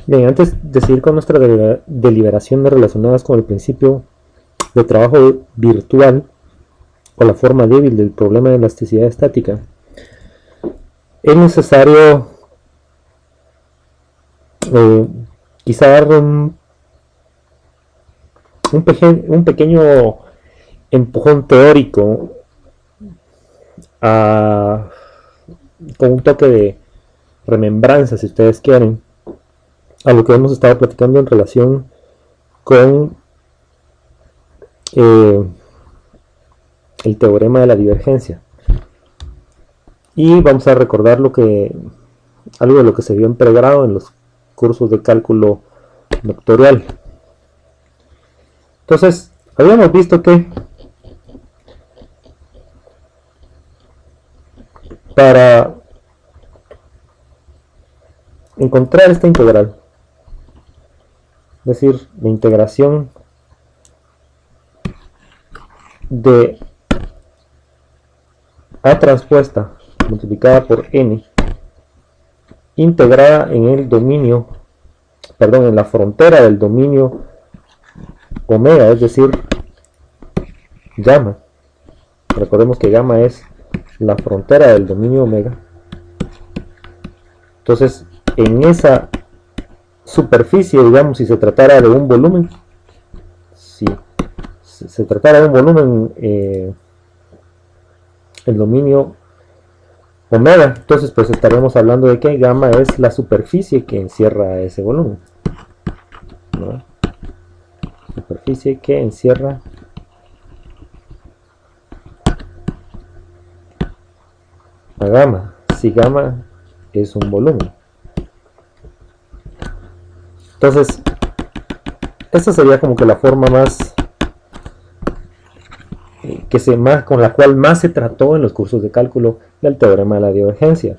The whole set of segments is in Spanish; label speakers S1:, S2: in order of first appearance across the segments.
S1: Bien, antes de seguir con nuestras deliberaciones relacionadas con el principio de trabajo virtual o la forma débil del problema de elasticidad estática, es necesario quizá dar un pequeño empujón teórico a, con un toque de remembranza, si ustedes quieren, a lo que hemos estado platicando en relación con el teorema de la divergencia. Y vamos a recordar algo de lo que se vio en pregrado en los cursos de cálculo vectorial. Entonces, habíamos visto que para encontrar esta integral, es decir, la integración de A transpuesta multiplicada por n integrada en el dominio, perdón, en la frontera del dominio omega, es decir, gamma. Recordemos que gamma es la frontera del dominio omega. Entonces, en esa superficie, digamos, si se tratara de un volumen, si se tratara de un volumen, el dominio omega, entonces pues estaríamos hablando de que gamma es la superficie que encierra ese volumen, ¿no? Superficie que encierra a gamma, si gamma es un volumen. Entonces, esta sería como que la forma más con la cual más se trató en los cursos de cálculo del teorema de la divergencia,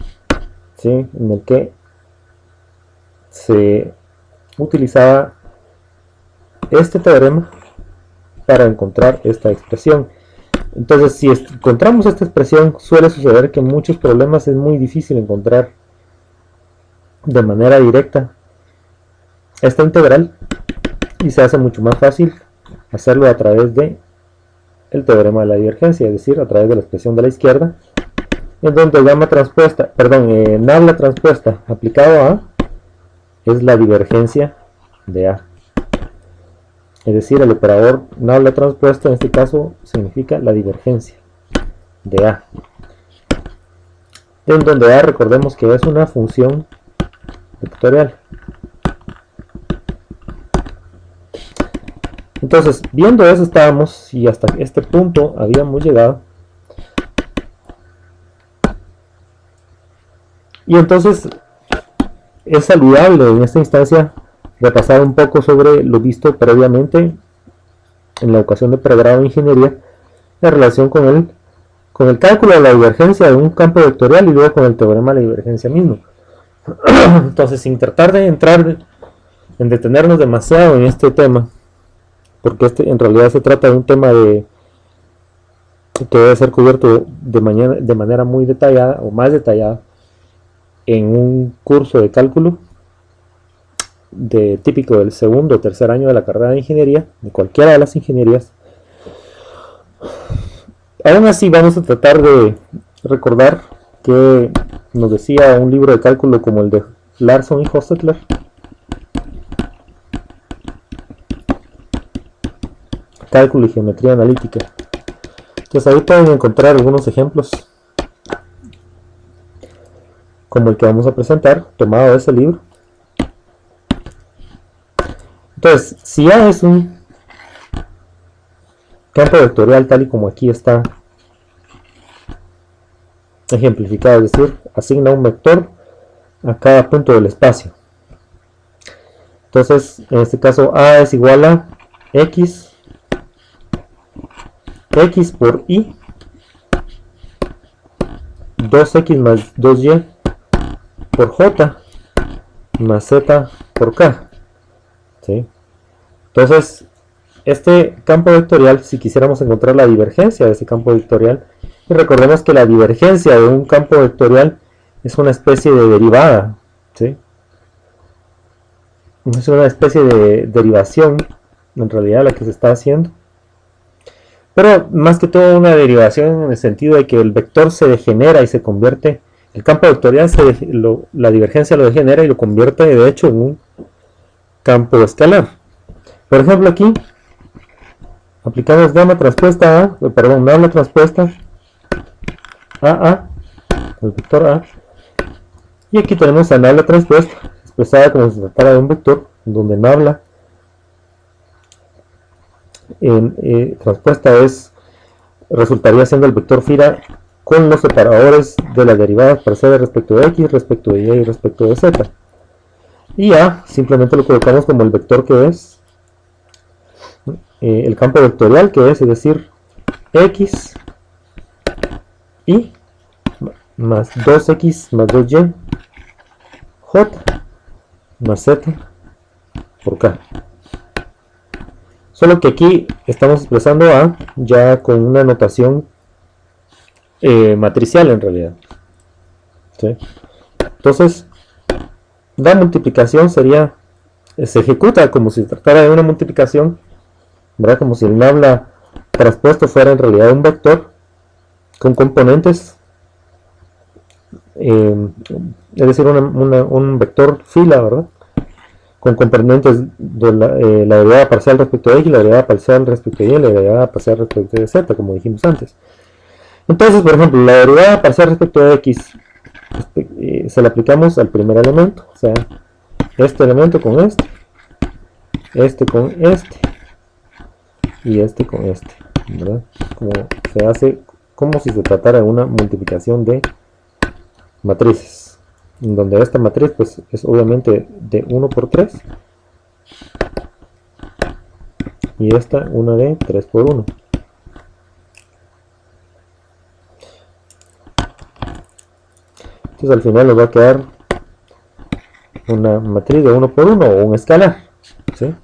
S1: ¿sí? En el que se utilizaba este teorema para encontrar esta expresión. Entonces, si encontramos esta expresión, suele suceder que en muchos problemas es muy difícil encontrar de manera directa esta integral y se hace mucho más fácil hacerlo a través de el teorema de la divergencia, es decir, a través de la expresión de la izquierda, en donde nabla transpuesta aplicado a A es la divergencia de A. Es decir, el operador nabla transpuesta en este caso significa la divergencia de A. En donde A, recordemos que es una función vectorial. Entonces, viendo eso estábamos, y hasta este punto habíamos llegado. Y entonces es saludable en esta instancia repasar un poco sobre lo visto previamente en la educación de pregrado de ingeniería en relación con el cálculo de la divergencia de un campo vectorial y luego con el teorema de la divergencia mismo. Entonces, sin tratar de entrar en detenernos demasiado en este tema, porque en realidad se trata de un tema que debe ser cubierto de manera muy detallada o más detallada en un curso de cálculo típico del segundo o tercer año de la carrera de ingeniería, de cualquiera de las ingenierías. Aún así, vamos a tratar de recordar que nos decía un libro de cálculo como el de Larson y Hostetler, Cálculo y Geometría Analítica. Entonces ahí pueden encontrar algunos ejemplos como el que vamos a presentar, tomado de ese libro. Entonces, si A es un campo vectorial tal y como aquí está ejemplificado, es decir, asigna un vector a cada punto del espacio. Entonces, en este caso A es igual a x por y, 2x más 2y por j más z por k, ¿sí? Entonces, este campo vectorial, si quisiéramos encontrar la divergencia de ese campo vectorial, y recordemos que la divergencia de un campo vectorial es una especie de derivada, ¿sí? Es una especie de derivación, en realidad, la que se está haciendo. Pero más que todo una derivación en el sentido de que el vector se degenera y se convierte, el campo vectorial, la divergencia lo degenera y lo convierte de hecho en un campo escalar. Por ejemplo, aquí aplicamos gamma transpuesta a, perdón, nabla transpuesta a, el vector a, y aquí tenemos a nabla transpuesta, expresada como si se tratara de un vector, donde nabla transpuesta resultaría siendo el vector φ con los separadores de las derivadas parciales respecto de x, respecto de y y respecto de z. Y a simplemente lo colocamos como el vector que es el campo vectorial que es decir, x y más 2x más 2y j más z por k. Solo que aquí estamos expresando a ya con una notación matricial en realidad. ¿Sí? Entonces, la multiplicación se ejecuta como si se tratara de una multiplicación, ¿verdad? Como si el nabla transpuesto fuera en realidad un vector con componentes, es decir, un vector fila, ¿verdad? Con componentes de la derivada parcial respecto de x, la derivada parcial respecto de y, la derivada parcial respecto de z, como dijimos antes. Entonces, por ejemplo, la derivada parcial respecto de x se la aplicamos al primer elemento, o sea, este elemento con este con este, y este con este, ¿verdad? Como se hace como si se tratara de una multiplicación de matrices, en donde esta matriz pues es obviamente de 1 por 3 y esta una de 3 por 1. Entonces al final nos va a quedar una matriz de 1 por 1 o un escalar, ¿sí?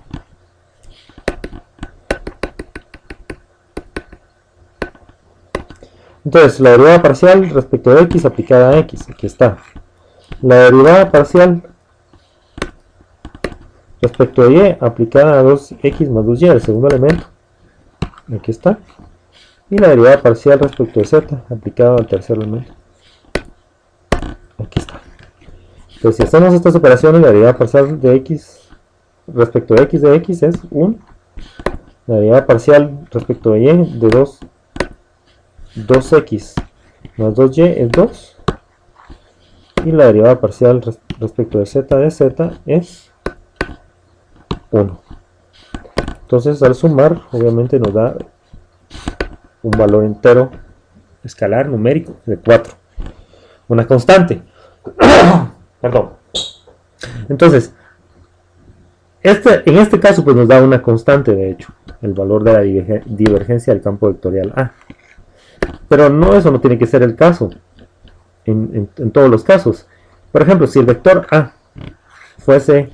S1: Entonces la derivada parcial respecto de x aplicada a x, aquí está. La derivada parcial respecto de y aplicada a 2x más 2y, el segundo elemento, aquí está. Y la derivada parcial respecto de z aplicada al tercer elemento, aquí está. Entonces si hacemos estas operaciones, la derivada parcial de x respecto de x es 1. La derivada parcial respecto de y de 2x más 2y es 2. Y la derivada parcial respecto de z es 1. Entonces al sumar obviamente nos da un valor entero escalar numérico de 4, una constante. Perdón. Entonces en este caso pues nos da una constante, de hecho, el valor de la divergencia del campo vectorial A. Pero eso no tiene que ser el caso en todos los casos. Por ejemplo, si el vector A fuese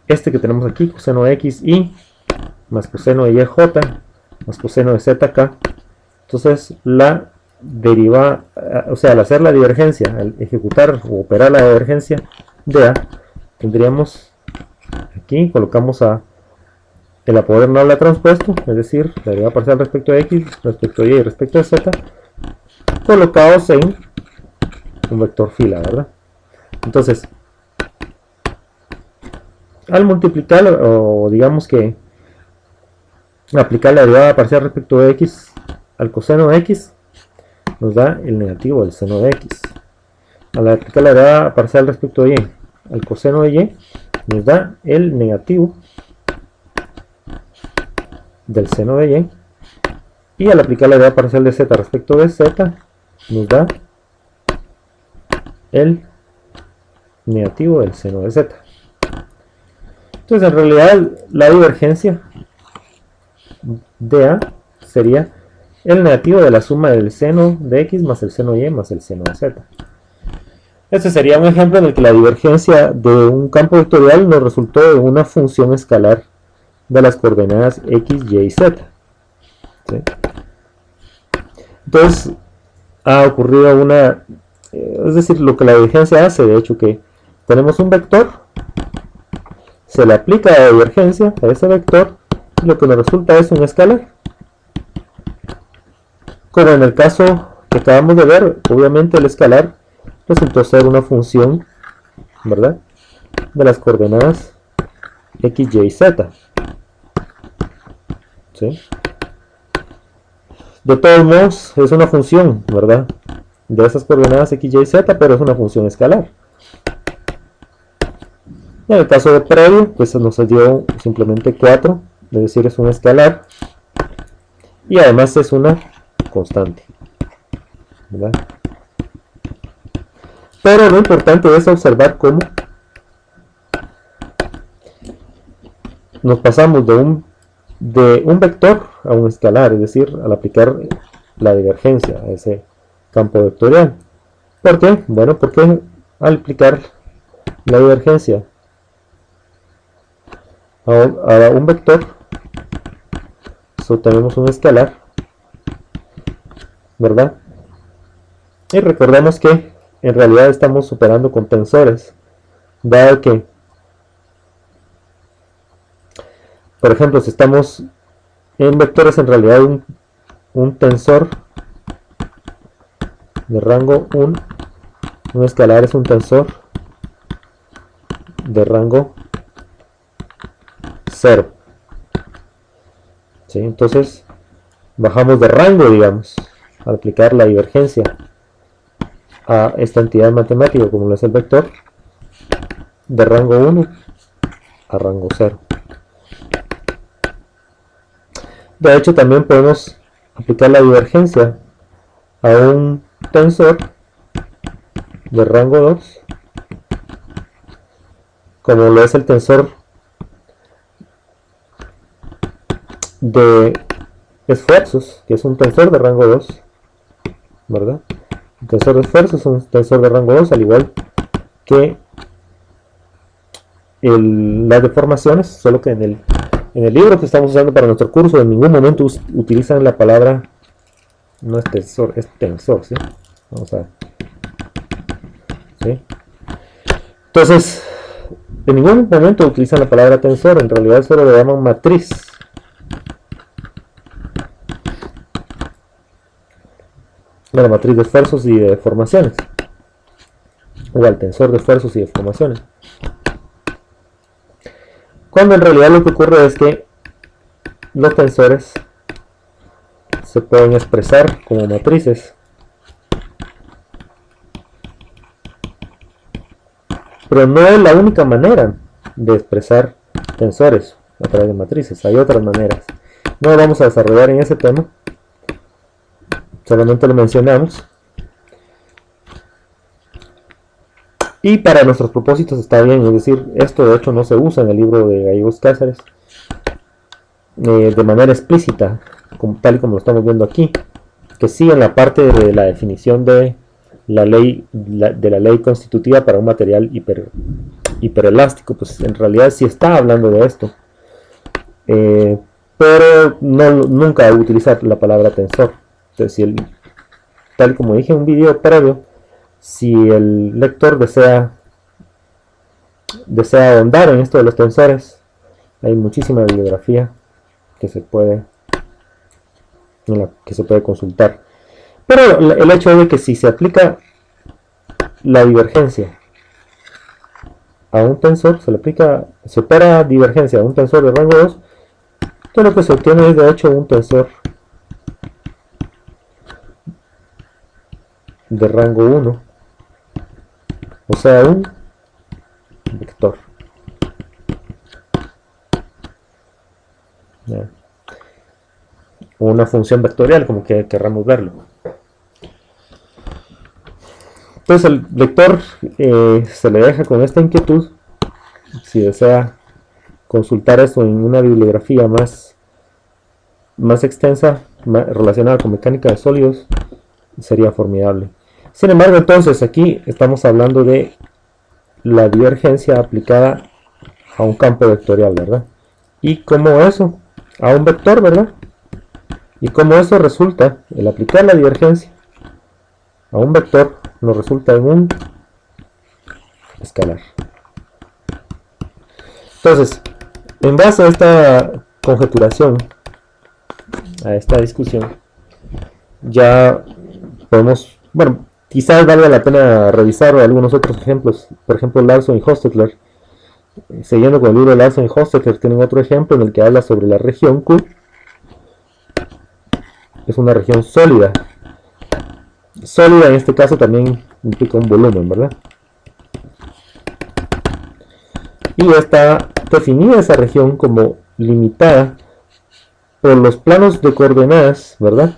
S1: este que tenemos aquí, coseno de xy más coseno de yj más coseno de zk, entonces la deriva, o sea, al hacer la divergencia, al ejecutar o operar la divergencia de A, tendríamos aquí, colocamos el a poder nabla transpuesto, es decir, la derivada parcial respecto de x, respecto de y y respecto de z, colocados en un vector fila, ¿verdad? Entonces, al multiplicar, o digamos que aplicar la derivada parcial respecto de x al coseno de x, nos da el negativo del seno de x. Al aplicar la derivada parcial respecto de y al coseno de y, nos da el negativo del seno de y. Y al aplicar la derivada parcial de z respecto de z, nos da el negativo del seno de z. Entonces en realidad la divergencia de A sería el negativo de la suma del seno de x más el seno de y más el seno de z. Este sería un ejemplo en el que la divergencia de un campo vectorial nos resultó de una función escalar de las coordenadas x, y y z. ¿Sí? Entonces ha ocurrido es decir, lo que la divergencia hace, de hecho, que tenemos un vector se le aplica la divergencia a ese vector y lo que nos resulta es un escalar. Como en el caso que acabamos de ver, obviamente el escalar resultó ser una función, ¿verdad?, de las coordenadas x, y, z. ¿Sí? De todos modos, es una función, ¿verdad?, de esas coordenadas x, y, z, pero es una función escalar. En el caso de previo, pues nos dio simplemente 4, es decir, es un escalar, y además es una constante, ¿verdad? Pero lo importante es observar cómo nos pasamos de un vector a un escalar, es decir, al aplicar la divergencia a ese campo vectorial. ¿Por qué? Bueno, porque al aplicar la divergencia a un vector, obtenemos un escalar, ¿verdad? Y recordemos que en realidad estamos operando con tensores, dado que, por ejemplo, si estamos en vectores, en realidad un tensor de rango 1, un escalar es un tensor de rango 0. ¿Sí? Entonces bajamos de rango, digamos, al aplicar la divergencia a esta entidad matemática como lo es el vector, de rango 1 a rango 0. De hecho, también podemos aplicar la divergencia a un tensor de rango 2 como lo es el tensor de esfuerzos, que es un tensor de rango 2, ¿verdad? El tensor de esfuerzos es un tensor de rango 2, al igual que las deformaciones, solo que en el libro que estamos usando para nuestro curso en ningún momento utilizan la palabra, no es tensor, es tensor, ¿sí? Vamos a ver. ¿Sí? Entonces, en ningún momento utilizan la palabra tensor, en realidad solo le llaman matriz. La matriz de esfuerzos y de deformaciones, o al tensor de esfuerzos y deformaciones. Cuando en realidad lo que ocurre es que los tensores se pueden expresar como matrices, pero no es la única manera de expresar tensores a través de matrices, hay otras maneras. No lo vamos a desarrollar en ese tema, solamente lo mencionamos. Y para nuestros propósitos está bien, es decir, esto de hecho no se usa en el libro de Gallegos Cáceres de manera explícita, tal y como lo estamos viendo aquí, que sí en la parte de la definición de la ley constitutiva para un material hiperelástico, pues en realidad sí está hablando de esto, pero nunca utilizar la palabra tensor. Entonces, tal como dije en un video previo, si el lector desea ahondar en esto de los tensores, hay muchísima bibliografía que se puede consultar. Pero el hecho de que si se aplica la divergencia a un tensor, se opera divergencia a un tensor de rango 2, todo lo que se obtiene es de hecho un tensor de rango 1, o sea, un vector. O una función vectorial, como que querramos verlo. Entonces el lector se le deja con esta inquietud. Si desea consultar eso en una bibliografía más extensa, relacionada con mecánica de sólidos, sería formidable. Sin embargo, entonces aquí estamos hablando de la divergencia aplicada a un campo vectorial, ¿verdad? Y como eso, a un vector, ¿verdad? Y como eso resulta, el aplicar la divergencia a un vector, nos resulta en un escalar. Entonces, en base a esta conjeturación, a esta discusión, ya podemos, bueno, quizás valga la pena revisar algunos otros ejemplos. Por ejemplo, Larson y Hostetler, siguiendo con el libro de Larson y Hostetler, tienen otro ejemplo en el que habla sobre la región Q. Es una región sólida. Sólida en este caso también implica un volumen, ¿verdad? Y está definida esa región como limitada por los planos de coordenadas, ¿verdad?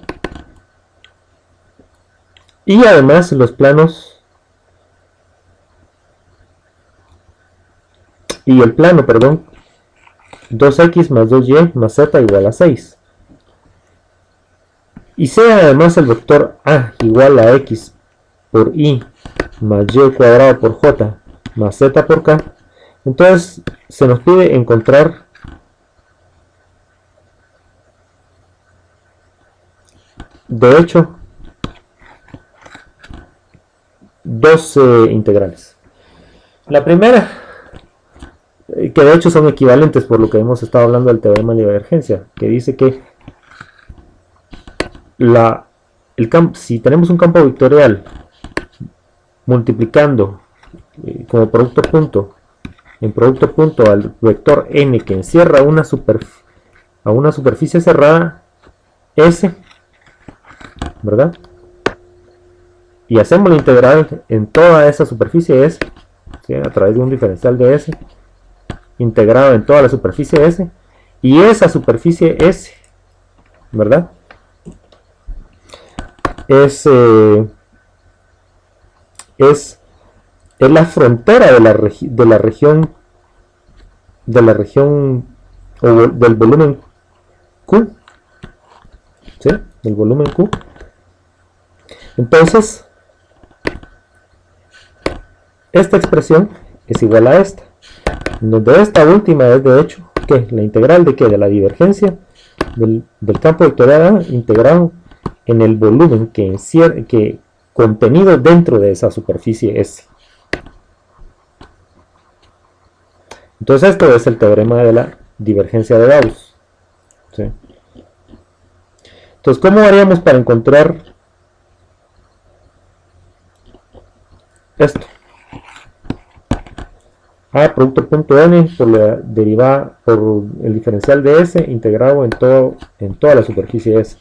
S1: Y además los planos y el plano, perdón, 2x más 2y más z igual a 6. Y sea además el vector a igual a x por y más y cuadrado por j más z por k, entonces se nos pide encontrar de hecho dos integrales. La primera, que de hecho son equivalentes por lo que hemos estado hablando del teorema de divergencia, que dice que si tenemos un campo vectorial multiplicando como producto punto en producto punto al vector n que encierra a una superficie cerrada S, ¿verdad? Y hacemos la integral en toda esa superficie S, ¿sí? A través de un diferencial de S integrado en toda la superficie S, y esa superficie S, ¿verdad? Es la frontera de la región o del volumen Q, ¿sí? Del volumen Q. Entonces esta expresión es igual a esta, donde esta última es de hecho ¿qué? La integral de ¿qué? De la divergencia del campo vectorial integrado en el volumen que contenido dentro de esa superficie S. Entonces esto es el teorema de la divergencia de Gauss, ¿sí? Entonces, ¿cómo haríamos para encontrar esto? A producto punto n por la derivada por el diferencial de S integrado en toda la superficie S.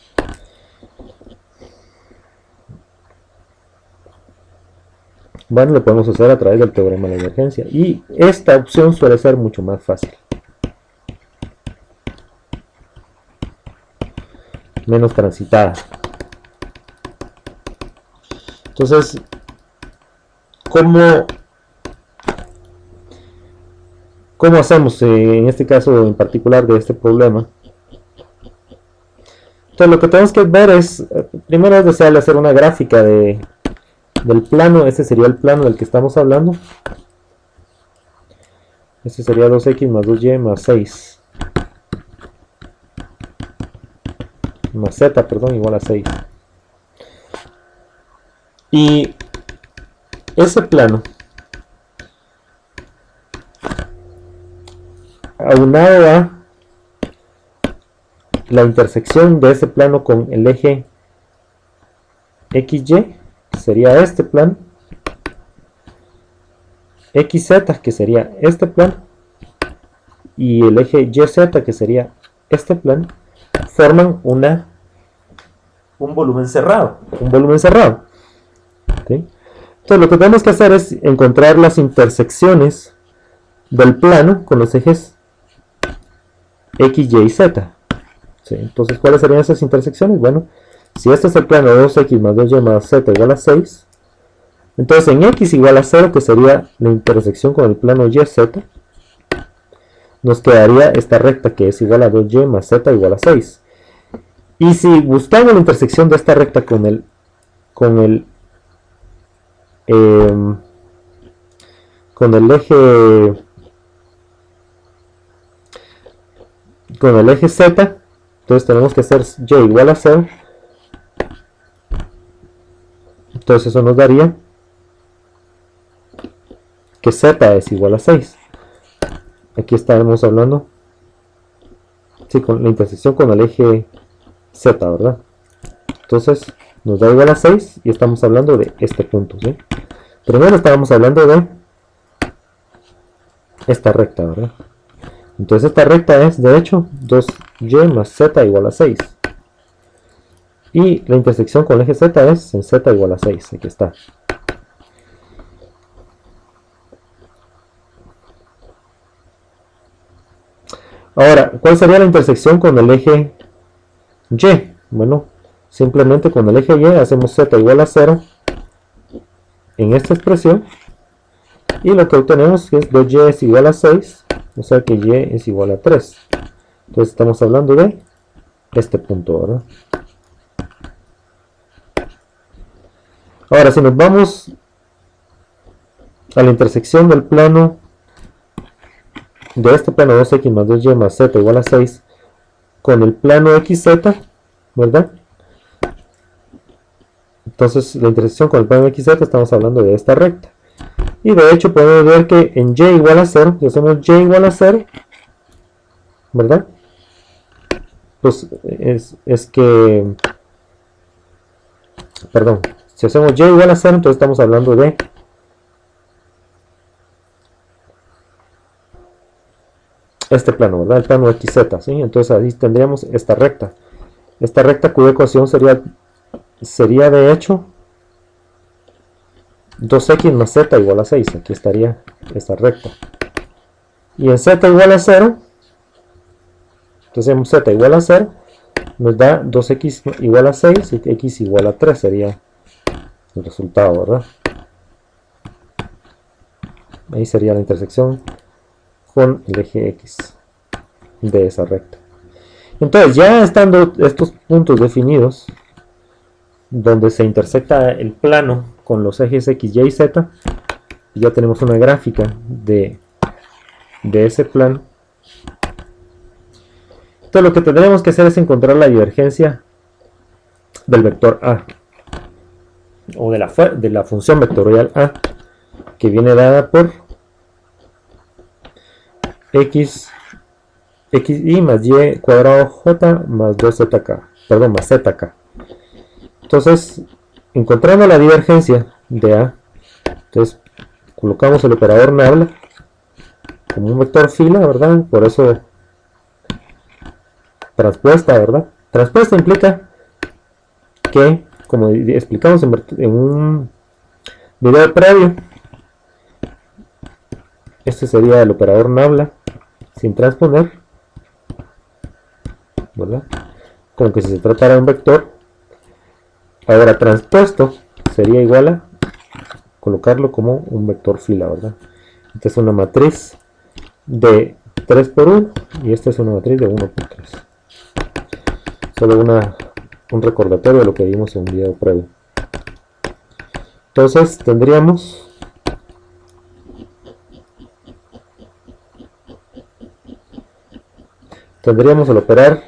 S1: Bueno, lo podemos hacer a través del teorema de la divergencia, y esta opción suele ser mucho más fácil, menos transitada. Entonces, ¿cómo hacemos en este caso en particular de este problema? Entonces lo que tenemos que ver es, primero es deseable hacer una gráfica del plano. Este sería el plano del que estamos hablando. Este sería 2x más 2y más 6 más z, perdón, igual a 6. Y ese plano, aunado a la intersección de ese plano con el eje XY, que sería este plano, XZ, que sería este plano, y el eje YZ, que sería este plano, forman un volumen cerrado. ¿Sí? Entonces lo que tenemos que hacer es encontrar las intersecciones del plano con los ejes X, Y y Z. ¿Sí? Entonces, ¿cuáles serían esas intersecciones? Bueno, si este es el plano 2x más 2y más z igual a 6, entonces en x igual a 0, que sería la intersección con el plano YZ, nos quedaría esta recta que es igual a 2y más z igual a 6. Y si buscamos la intersección de esta recta con el eje z, entonces tenemos que hacer y igual a 0. Entonces eso nos daría que z es igual a 6. aquí estaremos hablando, sí, con la intersección con el eje Z, ¿verdad? Entonces nos da igual a 6 y estamos hablando de este punto, ¿sí? Primero estábamos hablando de esta recta, ¿verdad? Entonces esta recta es, de hecho, 2y más z igual a 6. Y la intersección con el eje z es en z igual a 6. Aquí está. Ahora, ¿cuál sería la intersección con el eje y? Bueno, simplemente con el eje y hacemos z igual a 0 en esta expresión. Y lo que obtenemos es 2y es igual a 6, o sea que y es igual a 3. Entonces estamos hablando de este punto, ¿verdad? Ahora, si nos vamos a la intersección del plano, de este plano 2x más 2y más z igual a 6, con el plano xz, ¿verdad? Entonces la intersección con el plano xz estamos hablando de esta recta. Y de hecho podemos ver que en y igual a 0, si hacemos y igual a 0, ¿verdad? Pues es que, perdón, si hacemos y igual a 0, entonces estamos hablando de este plano, ¿verdad? El plano xz, ¿sí? Entonces ahí tendríamos esta recta. Esta recta cuya ecuación sería de hecho 2x más z igual a 6. Aquí estaría esta recta. Y en z igual a 0, entonces hacemos z igual a 0, nos da 2x igual a 6 y x igual a 3 sería el resultado, ¿verdad? Ahí sería la intersección con el eje x de esa recta. Entonces, ya estando estos puntos definidos, donde se intersecta el plano con los ejes x, y, z, ya tenemos una gráfica de ese plano. Entonces lo que tendremos que hacer es encontrar la divergencia del vector a, o de la función vectorial a, que viene dada por xy más y cuadrado j más 2zk, perdón, más zk. Entonces, encontrando la divergencia de a, entonces colocamos el operador nabla como un vector fila, ¿verdad? Por eso transpuesta, ¿verdad? Transpuesta implica que, como explicamos en un video previo, este sería el operador nabla sin transponer, ¿verdad? Como que si se tratara de un vector. Ahora transpuesto sería igual a colocarlo como un vector fila, ¿verdad? Esta es una matriz de 3 por 1 y esta es una matriz de 1 por 3. Solo un recordatorio de lo que vimos en un video previo. Entonces tendríamos al operar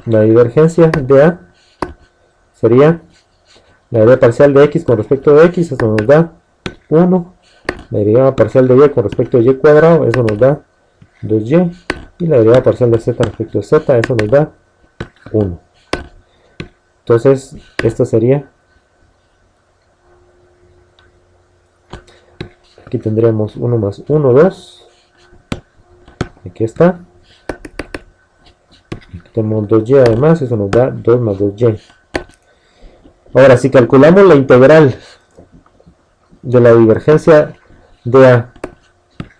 S1: la divergencia de a, sería la derivada parcial de x con respecto de x, eso nos da 1. La derivada parcial de y con respecto de y cuadrado, eso nos da 2y. Y la derivada parcial de z respecto de z, eso nos da 1. Entonces, esto sería, aquí tendríamos 1 más 1, 2. Aquí está. Aquí tenemos 2y además, eso nos da 2 más 2y. Ahora, si calculamos la integral de la divergencia de a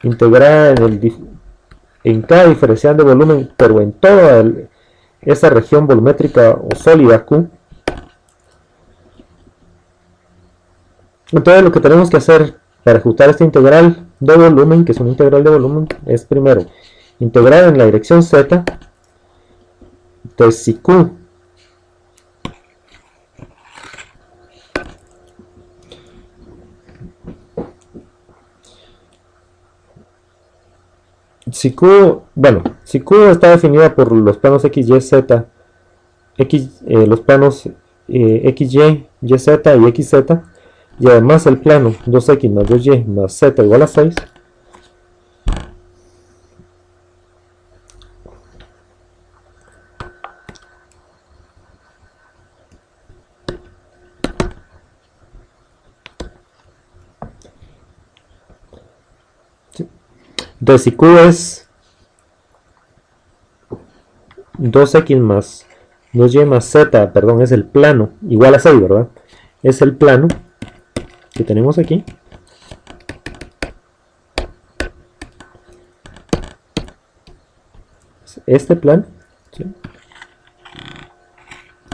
S1: integrada en cada diferencial de volumen, pero en toda esa región volumétrica o sólida Q, entonces lo que tenemos que hacer para ejecutar esta integral de volumen, que es una integral de volumen, es primero integrar en la dirección z. Entonces si Q si Q está definida por los planos x, y, z, los planos x, y, z y xz, y además el plano 2x más 2y más z igual a 6, Entonces si Q es 2x más 2y más z, perdón, es el plano, igual a 6, ¿verdad? Es el plano que tenemos aquí. Este plano, ¿sí?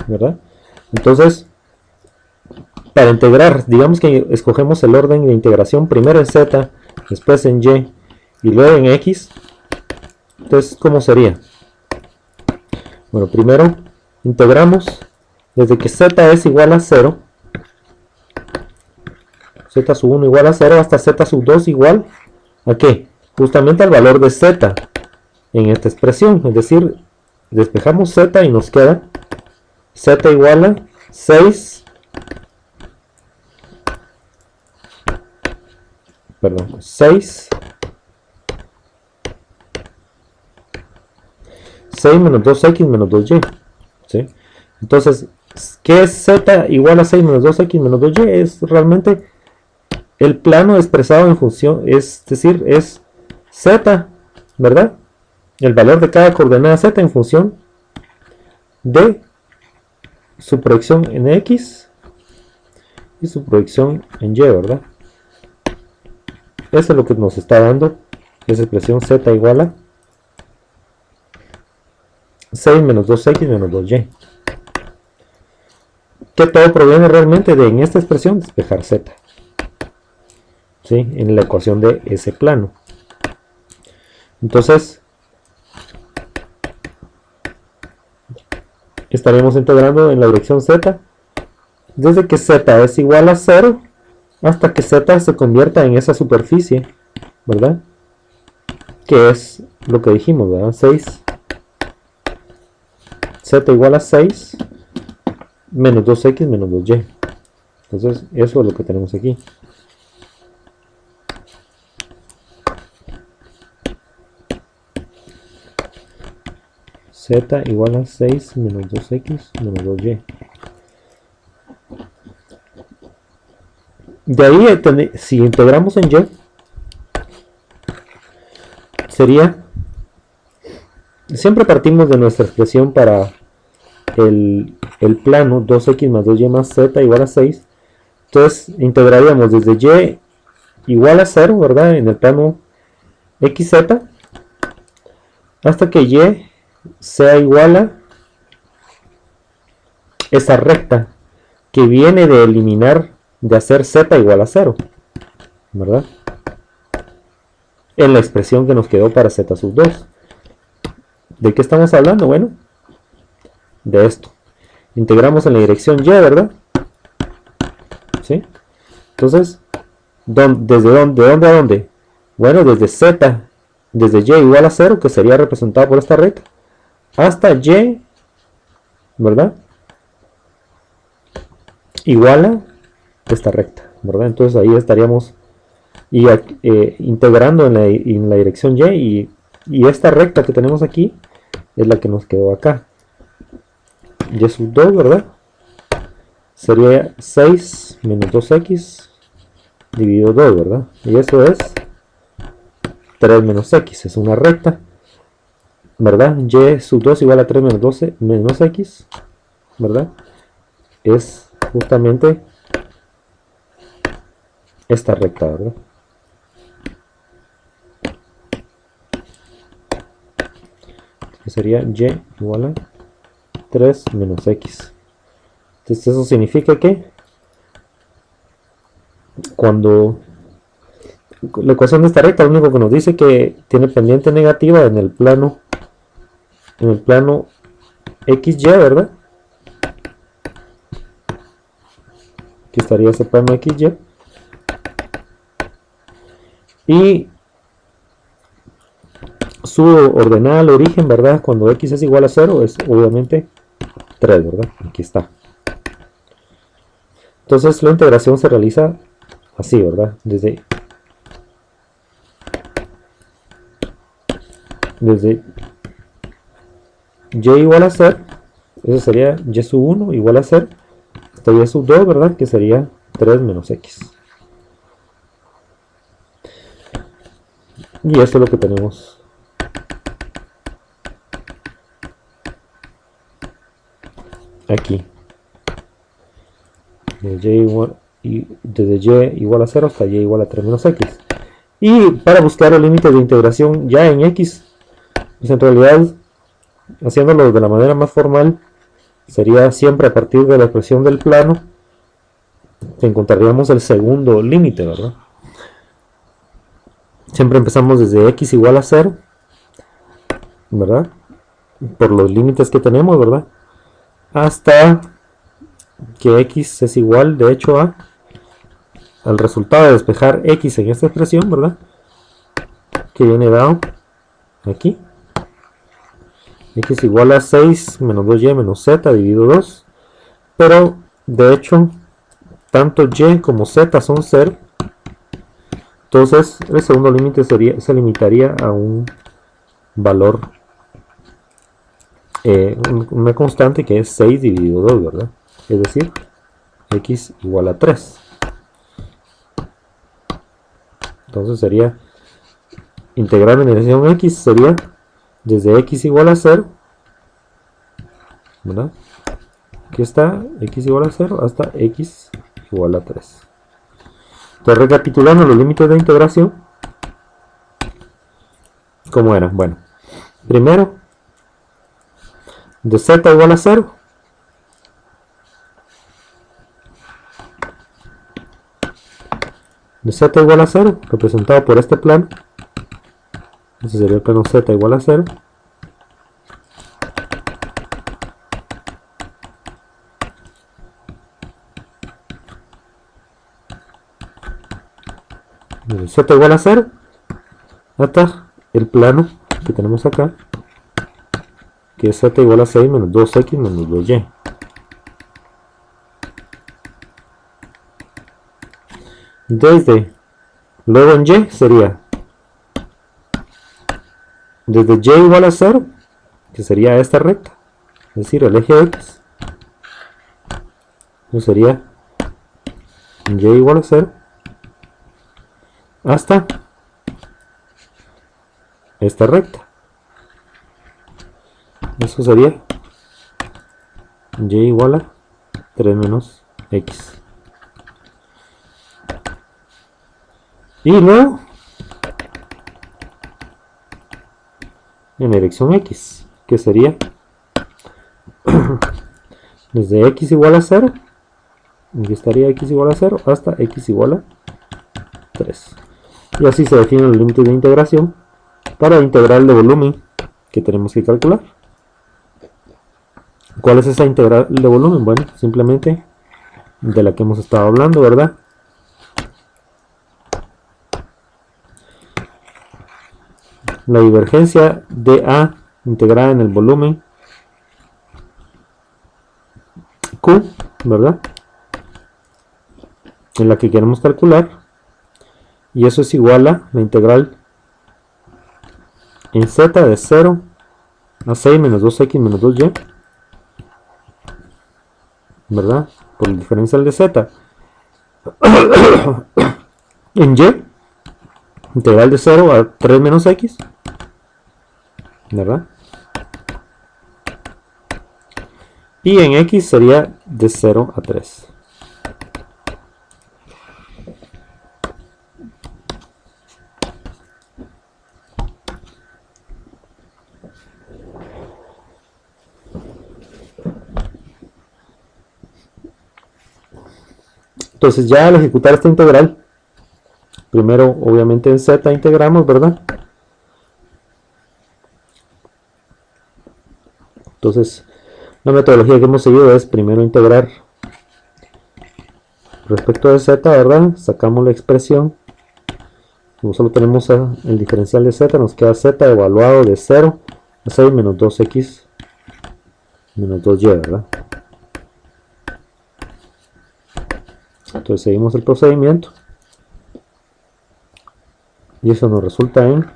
S1: ¿Verdad? Entonces, para integrar, digamos que escogemos el orden de integración primero en z, después en y y luego en x. Entonces, ¿cómo sería? Bueno, primero integramos desde que z es igual a 0, z sub 1 igual a 0, hasta z sub 2 igual a ¿qué? Justamente al valor de z en esta expresión. Es decir, despejamos z y nos queda z igual a 6, perdón, 6 menos 2x menos 2y, ¿sí? Entonces, ¿qué es z igual a 6 menos 2x menos 2y? Es realmente el plano expresado en función, es decir, es z, ¿verdad? El valor de cada coordenada z en función de su proyección en x y su proyección en y, ¿verdad? Eso es lo que nos está dando esa expresión z igual a 6 menos 2x menos 2y. Que todo proviene realmente de, en esta expresión, despejar z, ¿sí? En la ecuación de ese plano. Entonces, estaremos integrando en la dirección z desde que z es igual a 0 hasta que z se convierta en esa superficie, ¿verdad? Que es lo que dijimos, ¿verdad? 6, z igual a 6 menos 2x menos 2y. Entonces, eso es lo que tenemos aquí. Z igual a 6 menos 2x menos 2y. De ahí, si integramos en y, sería, siempre partimos de nuestra expresión para el plano 2x más 2y más z igual a 6. Entonces integraríamos desde y igual a 0, ¿verdad? En el plano xz, hasta que y sea igual a esa recta que viene de eliminar, de hacer z igual a 0, ¿verdad? En la expresión que nos quedó para z sub 2. ¿De qué estamos hablando? Bueno, de esto. Integramos en la dirección y, ¿verdad? ¿Sí? Entonces, ¿desde dónde? ¿De dónde a dónde? Bueno, desde z, desde y igual a 0, que sería representado por esta recta, hasta y, ¿verdad? Igual a esta recta, ¿verdad? Entonces ahí estaríamos integrando en la dirección y esta recta que tenemos aquí es la que nos quedó acá. Y sub 2, ¿verdad? Sería 6 menos 2x dividido 2, ¿verdad? Y eso es 3 menos x, es una recta, ¿verdad? Y sub 2 igual a 3 menos 12 menos x, ¿verdad? Es justamente esta recta, ¿verdad? Que sería y igual a 3 menos x. Entonces eso significa que cuando la ecuación de esta recta lo único que nos dice que tiene pendiente negativa en el plano XY, ¿verdad? Aquí estaría ese plano XY. Y su ordenada al origen, ¿verdad? Cuando x es igual a 0 es obviamente 3, ¿verdad? Aquí está. Entonces la integración se realiza así, ¿verdad? Desde y igual a 0, eso sería y sub 1 igual a 0, hasta y sub 2, ¿verdad? Que sería 3 menos x. Y eso es lo que tenemos aquí. Desde y igual a 0 hasta y igual a 3 menos x. Y para buscar el límite de integración ya en x, pues en realidad, haciéndolo de la manera más formal, sería siempre a partir de la expresión del plano que encontraríamos el segundo límite, ¿verdad? Siempre empezamos desde x igual a 0, ¿verdad? Por los límites que tenemos, ¿verdad? Hasta que x es igual, de hecho, al resultado de despejar x en esta expresión, ¿verdad? Que viene dado aquí. X igual a 6 menos 2y menos z dividido 2. Pero, de hecho, tanto y como z son 0. Entonces, el segundo límite se limitaría a un valor, una constante que es 6 dividido 2, ¿verdad? Es decir, x igual a 3. Entonces sería, integrar en dirección x sería desde x igual a 0, ¿verdad? Aquí está, x igual a 0 hasta x igual a 3. Entonces, recapitulando los límites de integración, ¿cómo eran? Bueno, primero, de z igual a 0, de z igual a 0, representado por este plano. Ese sería el plano z igual a 0. Desde z igual a 0 hasta el plano que tenemos acá, que es z igual a 6 menos 2x menos 2y. Luego en y sería desde y igual a 0, que sería esta recta, es decir, el eje x, eso sería y igual a 0 hasta esta recta, eso sería y igual a 3 menos x. Y luego en dirección x, que sería desde x igual a 0, aquí estaría x igual a 0 hasta x igual a 3. Y así se definen los límites de integración para integral de volumen que tenemos que calcular. ¿Cuál es esa integral de volumen? Bueno, simplemente de la que hemos estado hablando, ¿verdad? La divergencia de A integrada en el volumen Q, ¿verdad? En la que queremos calcular, y eso es igual a la integral en z de 0 a 6 menos 2x menos 2y, ¿verdad? Por el diferencial de z. En y, integral de 0 a 3 menos x, ¿verdad? Y en x sería de 0 a 3. Entonces, ya al ejecutar esta integral, primero obviamente en z integramos, ¿verdad? Entonces, la metodología que hemos seguido es primero integrar respecto de z, ¿verdad? Sacamos la expresión. Como solo tenemos el diferencial de z, nos queda z evaluado de 0 a 6 menos 2x menos 2y, ¿verdad? Entonces seguimos el procedimiento y eso nos resulta en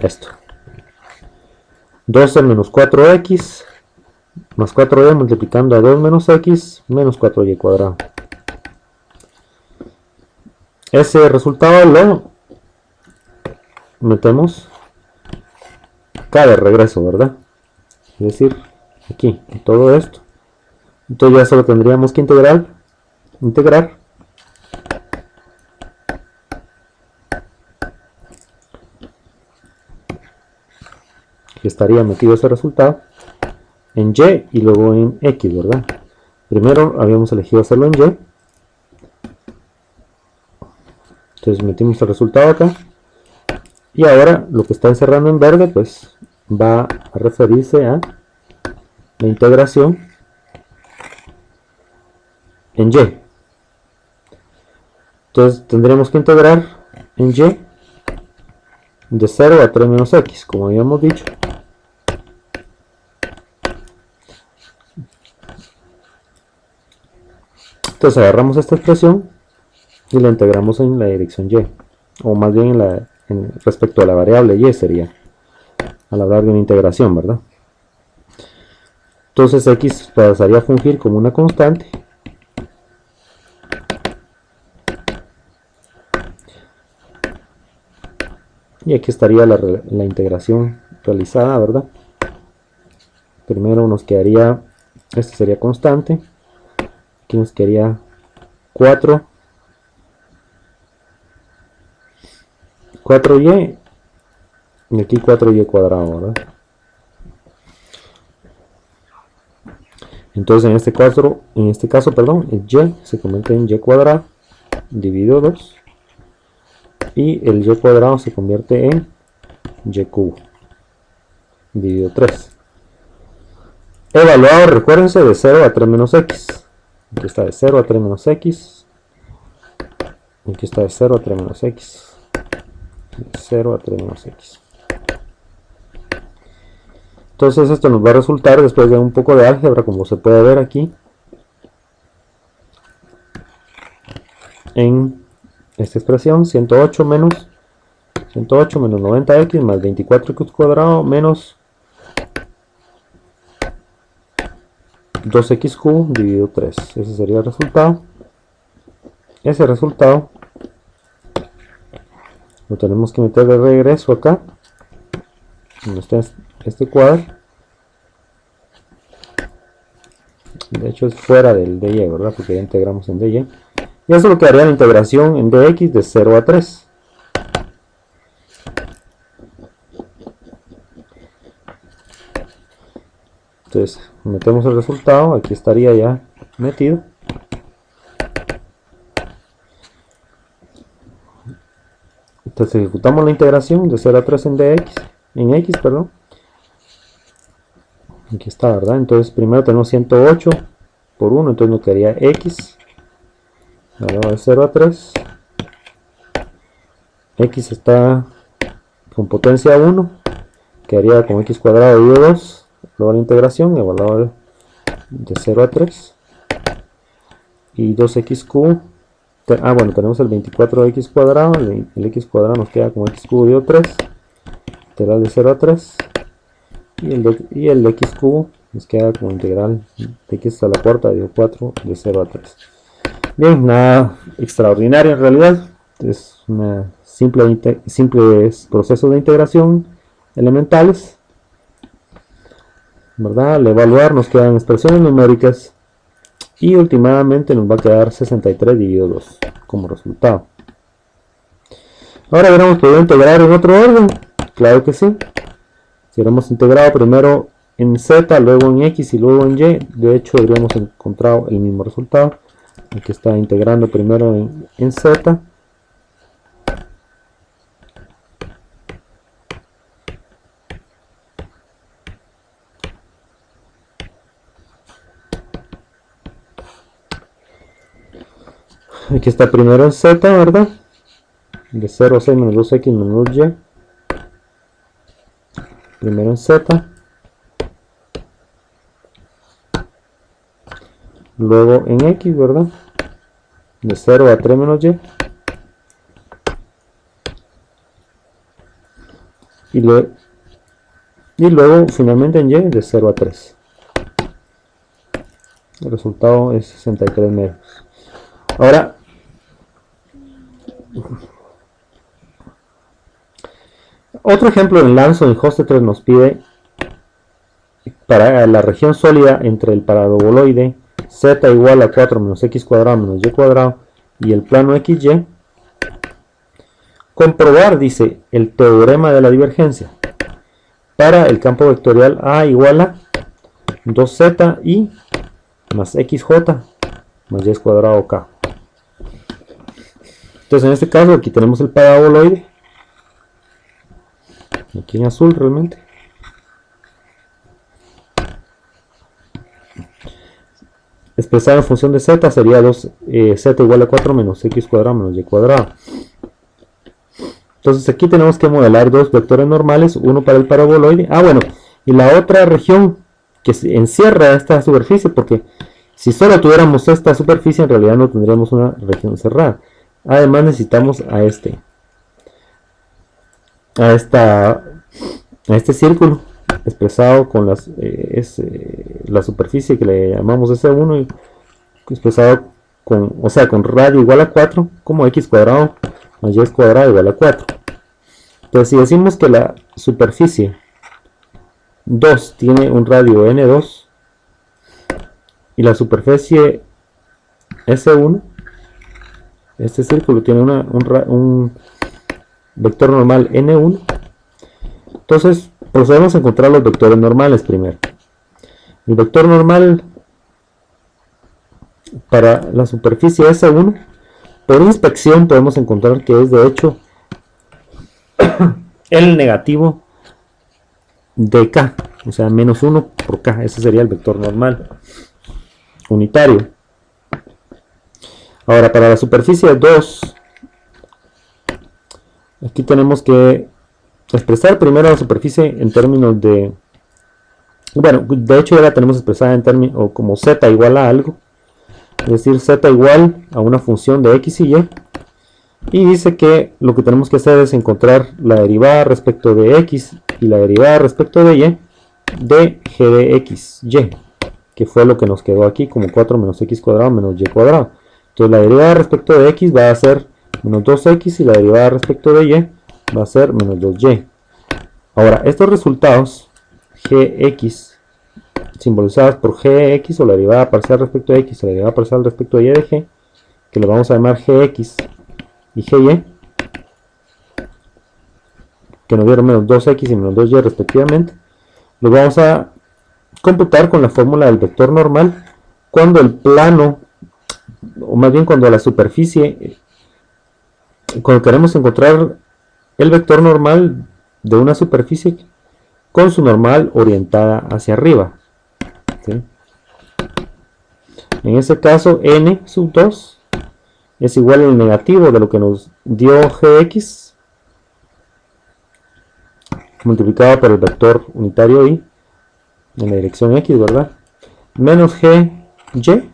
S1: esto: 12 menos 4x más 4y multiplicando a 2 menos x menos 4y cuadrado. Ese resultado lo metemos acá de regreso, ¿verdad? Es decir, aquí, todo esto. Entonces ya solo tendríamos que integrar, que estaría metido ese resultado en Y y luego en X, ¿verdad? Primero habíamos elegido hacerlo en Y. Entonces metimos el resultado acá. Y ahora lo que está encerrando en verde, pues va a referirse a la integración en Y. Entonces tendremos que integrar en Y de 0 a 3 menos X, como habíamos dicho. Entonces agarramos esta expresión y la integramos en la dirección Y, o más bien respecto a la variable Y sería, al hablar de una integración, ¿verdad? Entonces X pasaría a fungir como una constante y aquí estaría la integración realizada, ¿verdad? Primero nos quedaría, este sería constante, aquí nos quedaría 4y y aquí 4y cuadrado, ¿verdad? Entonces en este caso, el y se convierte en y cuadrado dividido 2 y el y cuadrado se convierte en y cubo dividido 3. Evaluado, recuérdense, de 0 a 3 menos x. Aquí está de 0 a 3 menos x. Aquí está de 0 a 3 menos x. De 0 a 3 menos x. Entonces esto nos va a resultar, después de un poco de álgebra, como se puede ver aquí, en esta expresión, 108 menos 90x más 24x cuadrado menos 2x cubo dividido 3. Ese sería el resultado. Ese resultado lo tenemos que meter de regreso acá, donde está este cuadro. De hecho es fuera del dy, ¿verdad? Porque ya integramos en dy. Y eso es lo que haría la integración en dx de 0 a 3. Entonces metemos el resultado, aquí estaría ya metido. Entonces ejecutamos la integración de 0 a 3 en x, perdón. Aquí está, ¿verdad? Entonces primero tenemos 108 por 1, entonces nos quedaría x elevado de 0 a 3. X está con potencia 1, quedaría con x cuadrado dividido 2, luego la integración, evaluado de 0 a 3. Y 2x cubo. Bueno, tenemos el 24x cuadrado, el x cuadrado nos queda como x cubo dividido 3, integral de 0 a 3, y el x cubo nos queda como integral de x a la cuarta dividido 4 de 0 a 3. Bien, nada extraordinario en realidad, es una simples procesos de integración elementales, ¿verdad? Al evaluar nos quedan expresiones numéricas y últimamente nos va a quedar 63 dividido 2 como resultado. Ahora hubiéramos podido integrar en otro orden, claro que sí. Si hubiéramos integrado primero en z, luego en x y luego en y, de hecho habríamos encontrado el mismo resultado. Aquí está integrando primero en z. Aquí está primero en z, ¿verdad? De 0 a 6 menos 2x menos 2y. Primero en z. Luego en x, ¿verdad? De 0 a 3 menos y. Y luego finalmente en y de 0 a 3. El resultado es 63 medios. Ahora, Otro ejemplo en Lanson y Hostetler nos pide para la región sólida entre el paraboloide z igual a 4 menos x cuadrado menos y cuadrado y el plano xy, comprobar, dice, el teorema de la divergencia para el campo vectorial A igual a 2z y más xj más y cuadrado k. Entonces en este caso aquí tenemos el paraboloide, aquí en azul realmente, expresado en función de z sería 2 z igual a 4 menos x cuadrado menos y cuadrado. Entonces aquí tenemos que modelar dos vectores normales, uno para el paraboloide, bueno, y la otra región que encierra esta superficie, porque si solo tuviéramos esta superficie en realidad no tendríamos una región cerrada. Además necesitamos a este círculo expresado con la superficie que le llamamos S1 y expresado con, con radio igual a 4 como x cuadrado más y cuadrado igual a 4. Entonces si decimos que la superficie 2 tiene un radio n2 y la superficie S1, este círculo tiene un vector normal n1, entonces procedemos a encontrar los vectores normales primero. El vector normal para la superficie S1, por inspección podemos encontrar que es de hecho el negativo de k, o sea, menos 1 por k, ese sería el vector normal unitario. Ahora para la superficie 2, aquí tenemos que expresar primero la superficie en términos de, bueno, de hecho ya la tenemos expresada en términos como z igual a algo, es decir, z igual a una función de x y y dice que lo que tenemos que hacer es encontrar la derivada respecto de x y la derivada respecto de y de g de x, y, que fue lo que nos quedó aquí como 4 menos x cuadrado menos y cuadrado. Entonces la derivada respecto de x va a ser menos 2x y la derivada respecto de y va a ser menos 2y. Ahora, estos resultados, gx, simbolizadas por gx o la derivada parcial respecto de x o la derivada parcial respecto de y de g, que le vamos a llamar gx y gy, que nos dieron menos 2x y menos 2y respectivamente, los vamos a computar con la fórmula del vector normal cuando el plano, o más bien cuando la superficie, cuando queremos encontrar el vector normal de una superficie con su normal orientada hacia arriba, ¿sí? En ese caso n sub 2 es igual al negativo de lo que nos dio gx multiplicado por el vector unitario y en la dirección x, ¿verdad? Menos gy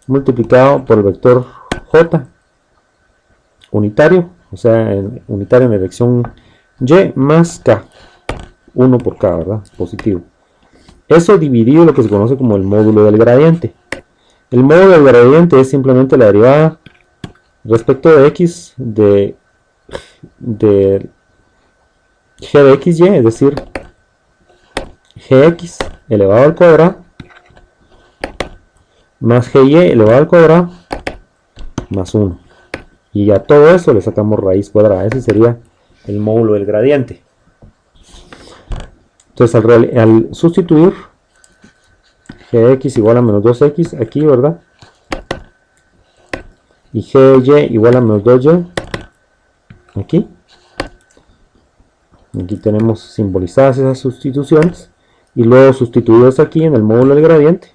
S1: multiplicado por el vector j unitario, o sea, unitario en la dirección y más k, 1 por k, ¿verdad? Positivo. Eso dividido lo que se conoce como el módulo del gradiente. El módulo del gradiente es simplemente la derivada respecto de x de g de xy, es decir, gx elevado al cuadrado más gy elevado al cuadrado más 1. Y a todo eso le sacamos raíz cuadrada. Ese sería el módulo del gradiente. Entonces al sustituir gx igual a menos 2x aquí, ¿verdad? Y gy igual a menos 2y aquí. Aquí tenemos simbolizadas esas sustituciones y luego sustituidas aquí en el módulo del gradiente.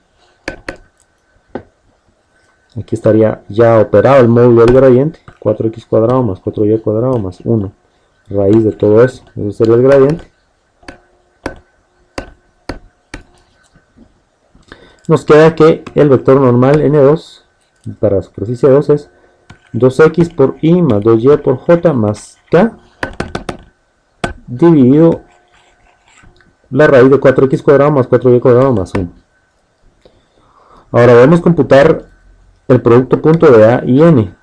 S1: Aquí estaría ya operado el módulo del gradiente, 4x cuadrado más 4y cuadrado más 1, raíz de todo eso, eso sería el gradiente. Nos queda que el vector normal n2 para la superficie 2 es 2x por y más 2y por j más k dividido la raíz de 4x cuadrado más 4y cuadrado más 1. Ahora vamos a computar el producto punto de A y N.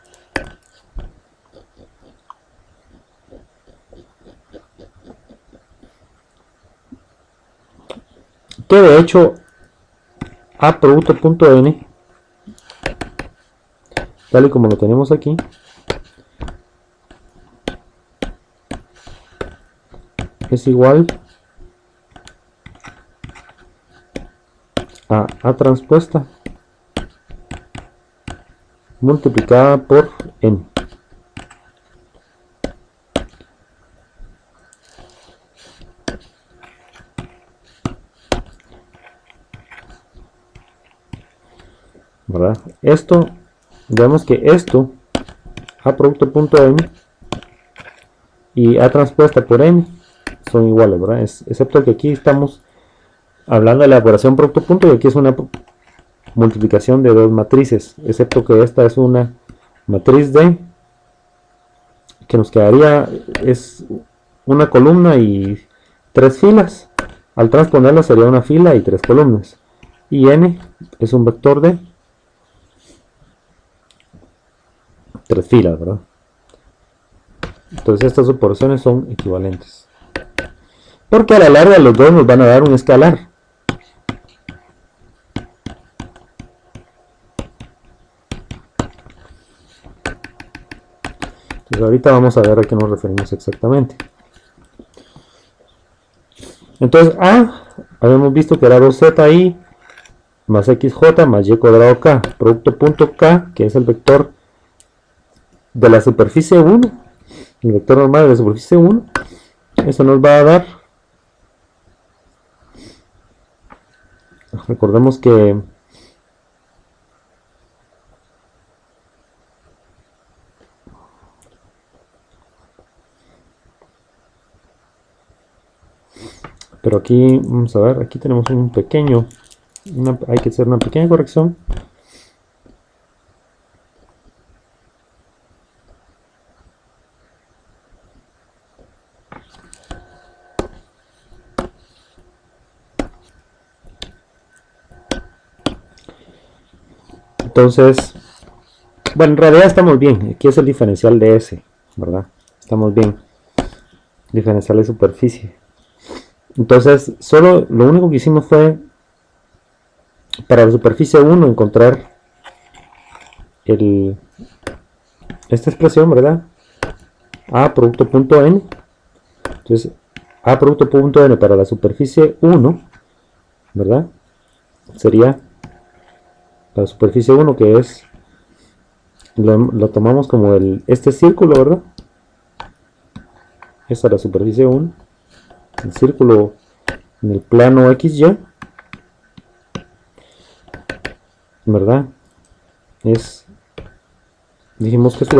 S1: que de hecho a producto.n, tal y como lo tenemos aquí, es igual a A transpuesta multiplicada por n. ¿Verdad? Esto, digamos que esto, A producto.n y A transpuesta por n son iguales, ¿verdad? Excepto que aquí estamos hablando de la operación producto punto y aquí es una multiplicación de dos matrices, excepto que esta es una matriz D que nos quedaría, es una columna y tres filas. Al transponerla sería una fila y tres columnas, y n es un vector de tres filas, ¿verdad? Entonces estas operaciones son equivalentes, porque a la larga los dos nos van a dar un escalar. Entonces ahorita vamos a ver a qué nos referimos exactamente. Entonces A, habíamos visto que era 2zi más xj más y cuadrado k, producto punto k, que es el vector de la superficie 1, el vector normal de la superficie 1, eso nos va a dar, recordemos que pero aquí, vamos a ver, aquí tenemos un pequeño, hay que hacer una pequeña corrección. Entonces, bueno, en realidad estamos bien. Aquí es el diferencial de S, ¿verdad? Estamos bien. Diferencial de superficie. Entonces, solo lo único que hicimos fue para la superficie 1 encontrar esta expresión, ¿verdad? A producto.n. Entonces, A producto.n para la superficie 1, ¿verdad? Sería la superficie 1, que es, lo tomamos como este círculo, ¿verdad? Esta es la superficie 1, el círculo en el plano XY, ¿verdad? Dijimos que su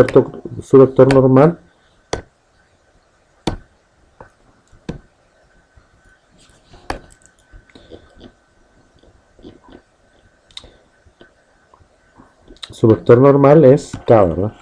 S1: vector normal es K, ¿verdad?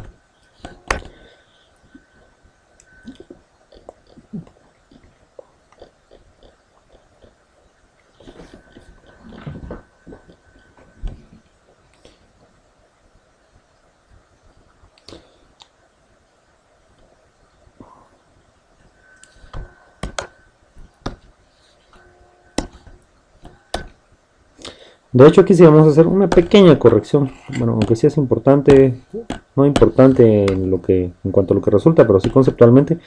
S1: De hecho, aquí sí vamos a hacer una pequeña corrección. Bueno, aunque sí es importante, no importante en cuanto a lo que resulta, pero sí conceptualmente.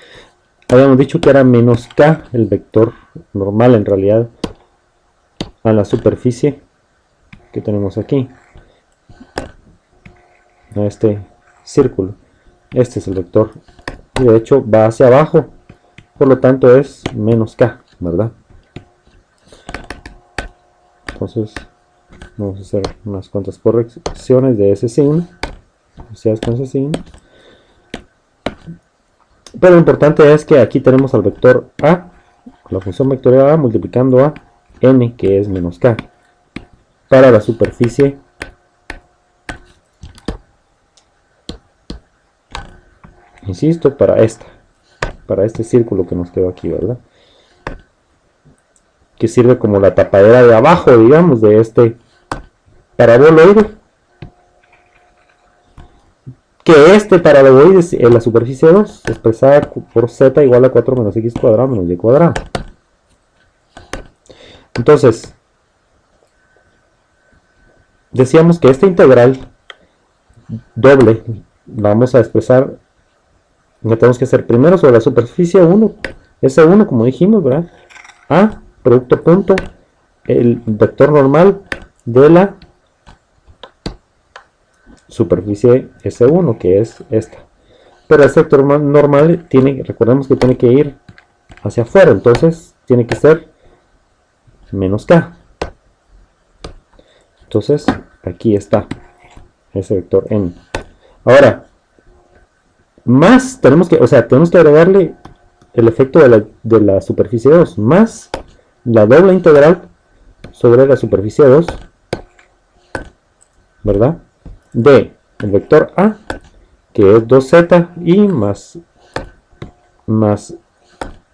S1: Habíamos dicho que era menos k el vector normal, en realidad, a la superficie que tenemos aquí, a este círculo. Este es el vector, y de hecho va hacia abajo, por lo tanto es menos k, ¿verdad? Entonces vamos a hacer unas cuantas correcciones de ese signo, con ese signo. Pero lo importante es que aquí tenemos al vector a, la función vectorial a, multiplicando a n, que es menos k, para la superficie insisto, para este círculo que nos quedó aquí, ¿verdad? Que sirve como la tapadera de abajo, digamos, de este paraboloide. Que este paraboloide es la superficie 2, expresada por z igual a 4 menos x cuadrado menos y cuadrado. Entonces, decíamos que esta integral doble la vamos a expresar, la tenemos que hacer primero sobre la superficie 1, S1 como dijimos, ¿verdad? A, producto punto, el vector normal de la superficie S1, que es esta. Pero este vector normal recordemos que tiene que ir hacia afuera, entonces tiene que ser menos K. Entonces aquí está ese vector n. Ahora, más tenemos que agregarle el efecto de la superficie 2, más la doble integral sobre la superficie 2, ¿verdad? De el vector A, que es 2z y más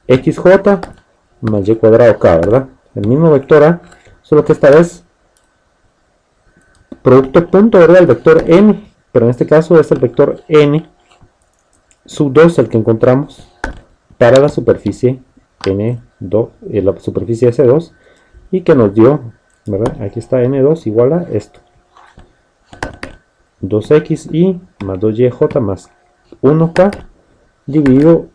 S1: xj más y cuadrado k, ¿verdad? El mismo vector A, solo que esta vez producto punto, ¿verdad? El vector n, pero en este caso es el vector n sub 2 el que encontramos para la superficie n2, la superficie S2, y que nos dio, ¿verdad? Aquí está n2 igual a esto, 2xy más 2yj más 1k dividido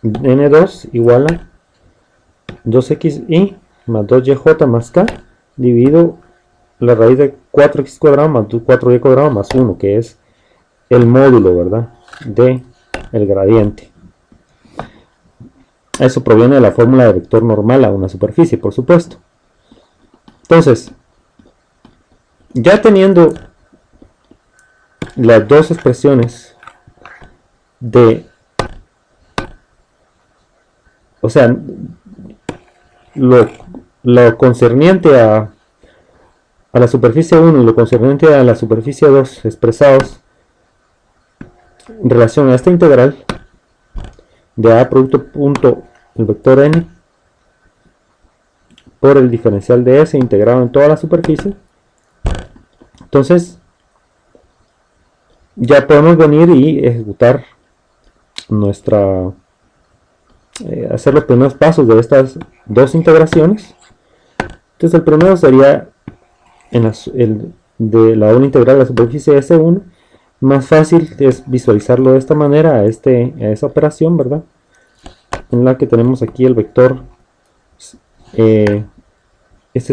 S1: n2 igual a 2xy más 2y más k dividido la raíz de 4x cuadrado más 4y cuadrado más 1, que es el módulo, ¿verdad?, de el gradiente. Eso proviene de la fórmula de vector normal a una superficie, por supuesto. Entonces, ya teniendo las dos expresiones de, o sea, lo concerniente a la superficie 1 y lo concerniente a la superficie 2 expresados en relación a esta integral de A producto punto el vector n por el diferencial de S integrado en toda la superficie. Entonces ya podemos venir y ejecutar hacer los primeros pasos de estas dos integraciones. Entonces el primero sería de la doble integral de la superficie S1. Más fácil es visualizarlo de esta manera, a esa operación, ¿verdad?, en la que tenemos aquí el vector. Es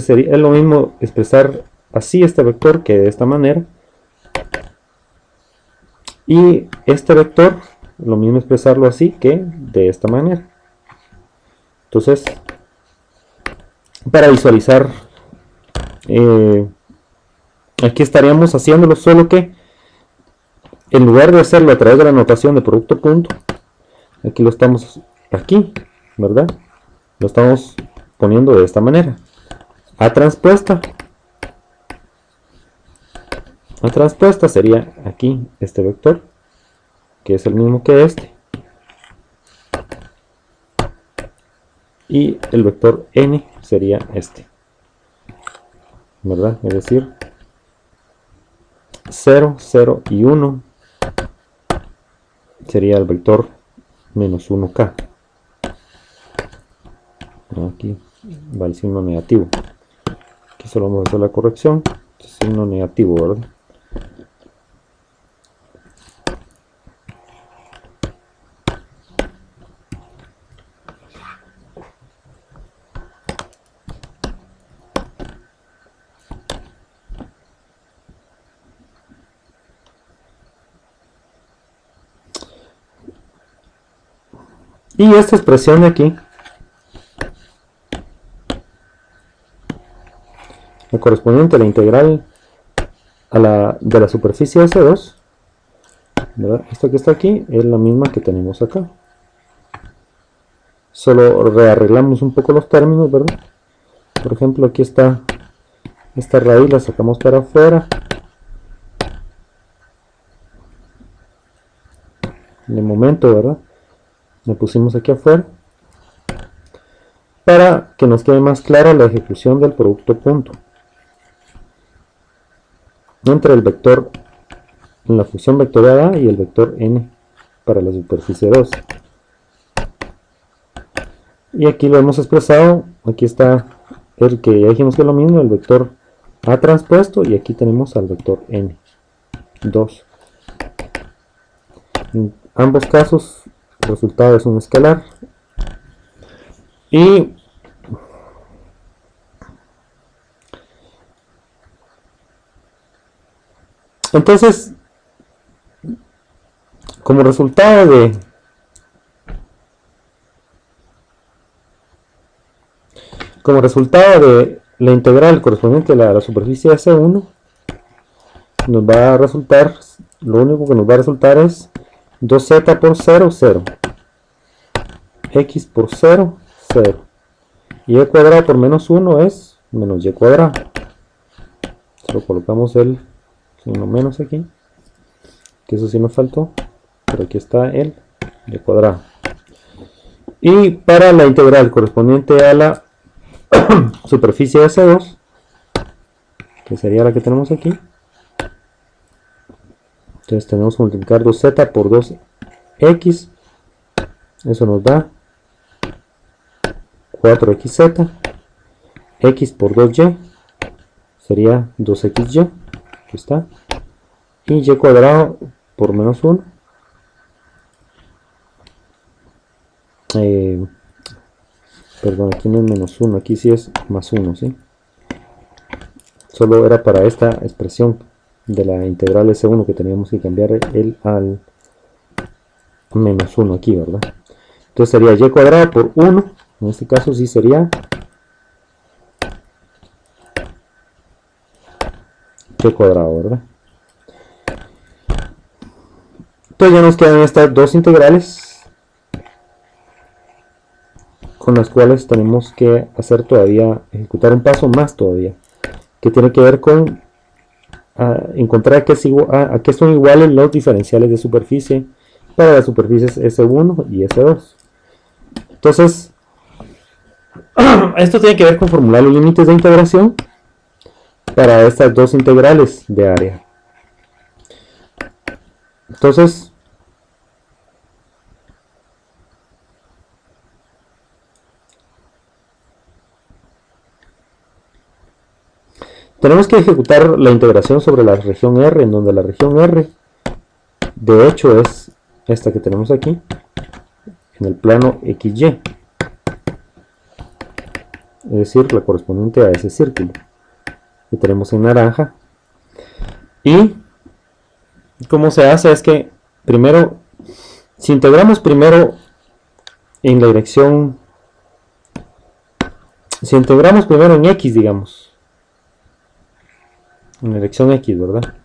S1: lo mismo expresar así este vector que de esta manera, y este vector lo mismo expresarlo así que de esta manera. Entonces, para visualizar, aquí estaríamos haciéndolo, solo que en lugar de hacerlo a través de la notación de producto punto, aquí lo estamos, ¿verdad?, lo estamos poniendo de esta manera. A transpuesta sería aquí este vector, que es el mismo que este, y el vector n sería este, ¿verdad? Es decir, 0, 0 y 1 sería el vector menos 1k. Aquí va el signo negativo. Aquí solo vamos a hacer la corrección, signo negativo, ¿verdad? Y esta expresión de aquí, la correspondiente a la integral de la superficie S2, ¿verdad?, esta que está aquí es la misma que tenemos acá. Solo rearreglamos un poco los términos, ¿verdad? Por ejemplo, aquí está esta raíz, la sacamos para afuera. de momento, ¿verdad? Le pusimos aquí afuera para que nos quede más clara la ejecución del producto punto entre el vector, la función vectorial A y el vector n para la superficie 2. Y aquí lo hemos expresado, aquí está el que ya dijimos que es lo mismo, el vector A transpuesto, y aquí tenemos al vector n, 2. En ambos casos el resultado es un escalar. Y entonces, como resultado de la integral correspondiente a la superficie S1, nos va a resultar, lo único que nos va a resultar es 2z por 0, 0. X por 0, 0. Y e cuadrado por menos 1 es menos y cuadrado. Solo colocamos el signo menos aquí, que eso sí nos faltó, pero aquí está el y cuadrado. Y para la integral correspondiente a la superficie S2, que sería la que tenemos aquí, entonces tenemos que multiplicar 2z por 2x, eso nos da 4xz, x por 2y sería 2xy, aquí está, y y cuadrado por menos 1, perdón, aquí no es menos 1, aquí sí es más 1, ¿sí? Solo era para esta expresión de la integral S1 que teníamos que cambiar el al menos 1 aquí, ¿verdad? Entonces sería y cuadrado por 1, en este caso sí sería y cuadrado, ¿verdad? Entonces ya nos quedan estas dos integrales con las cuales tenemos que hacer todavía, ejecutar un paso más todavía, que tiene que ver con encontrar a qué son iguales los diferenciales de superficie para las superficies S1 y S2. Entonces, esto tiene que ver con formular los límites de integración para estas dos integrales de área. Entonces, tenemos que ejecutar la integración sobre la región R, en donde la región R, de hecho, es esta que tenemos aquí, en el plano XY, es decir, la correspondiente a ese círculo que tenemos en naranja. Y cómo se hace es que primero, si integramos primero en la dirección, si integramos primero en X, digamos, en la dirección X, ¿verdad?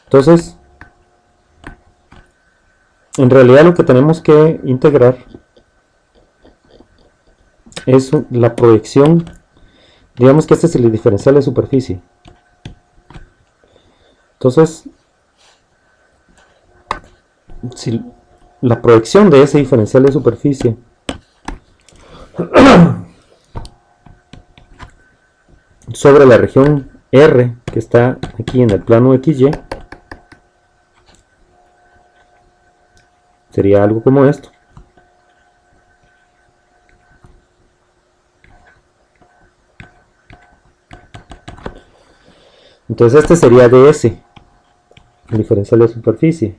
S1: Entonces, en realidad lo que tenemos que integrar es la proyección, digamos que este es el diferencial de superficie. Entonces, si la proyección de ese diferencial de superficie sobre la región R que está aquí en el plano XY sería algo como esto. Entonces este sería ds, el diferencial de superficie.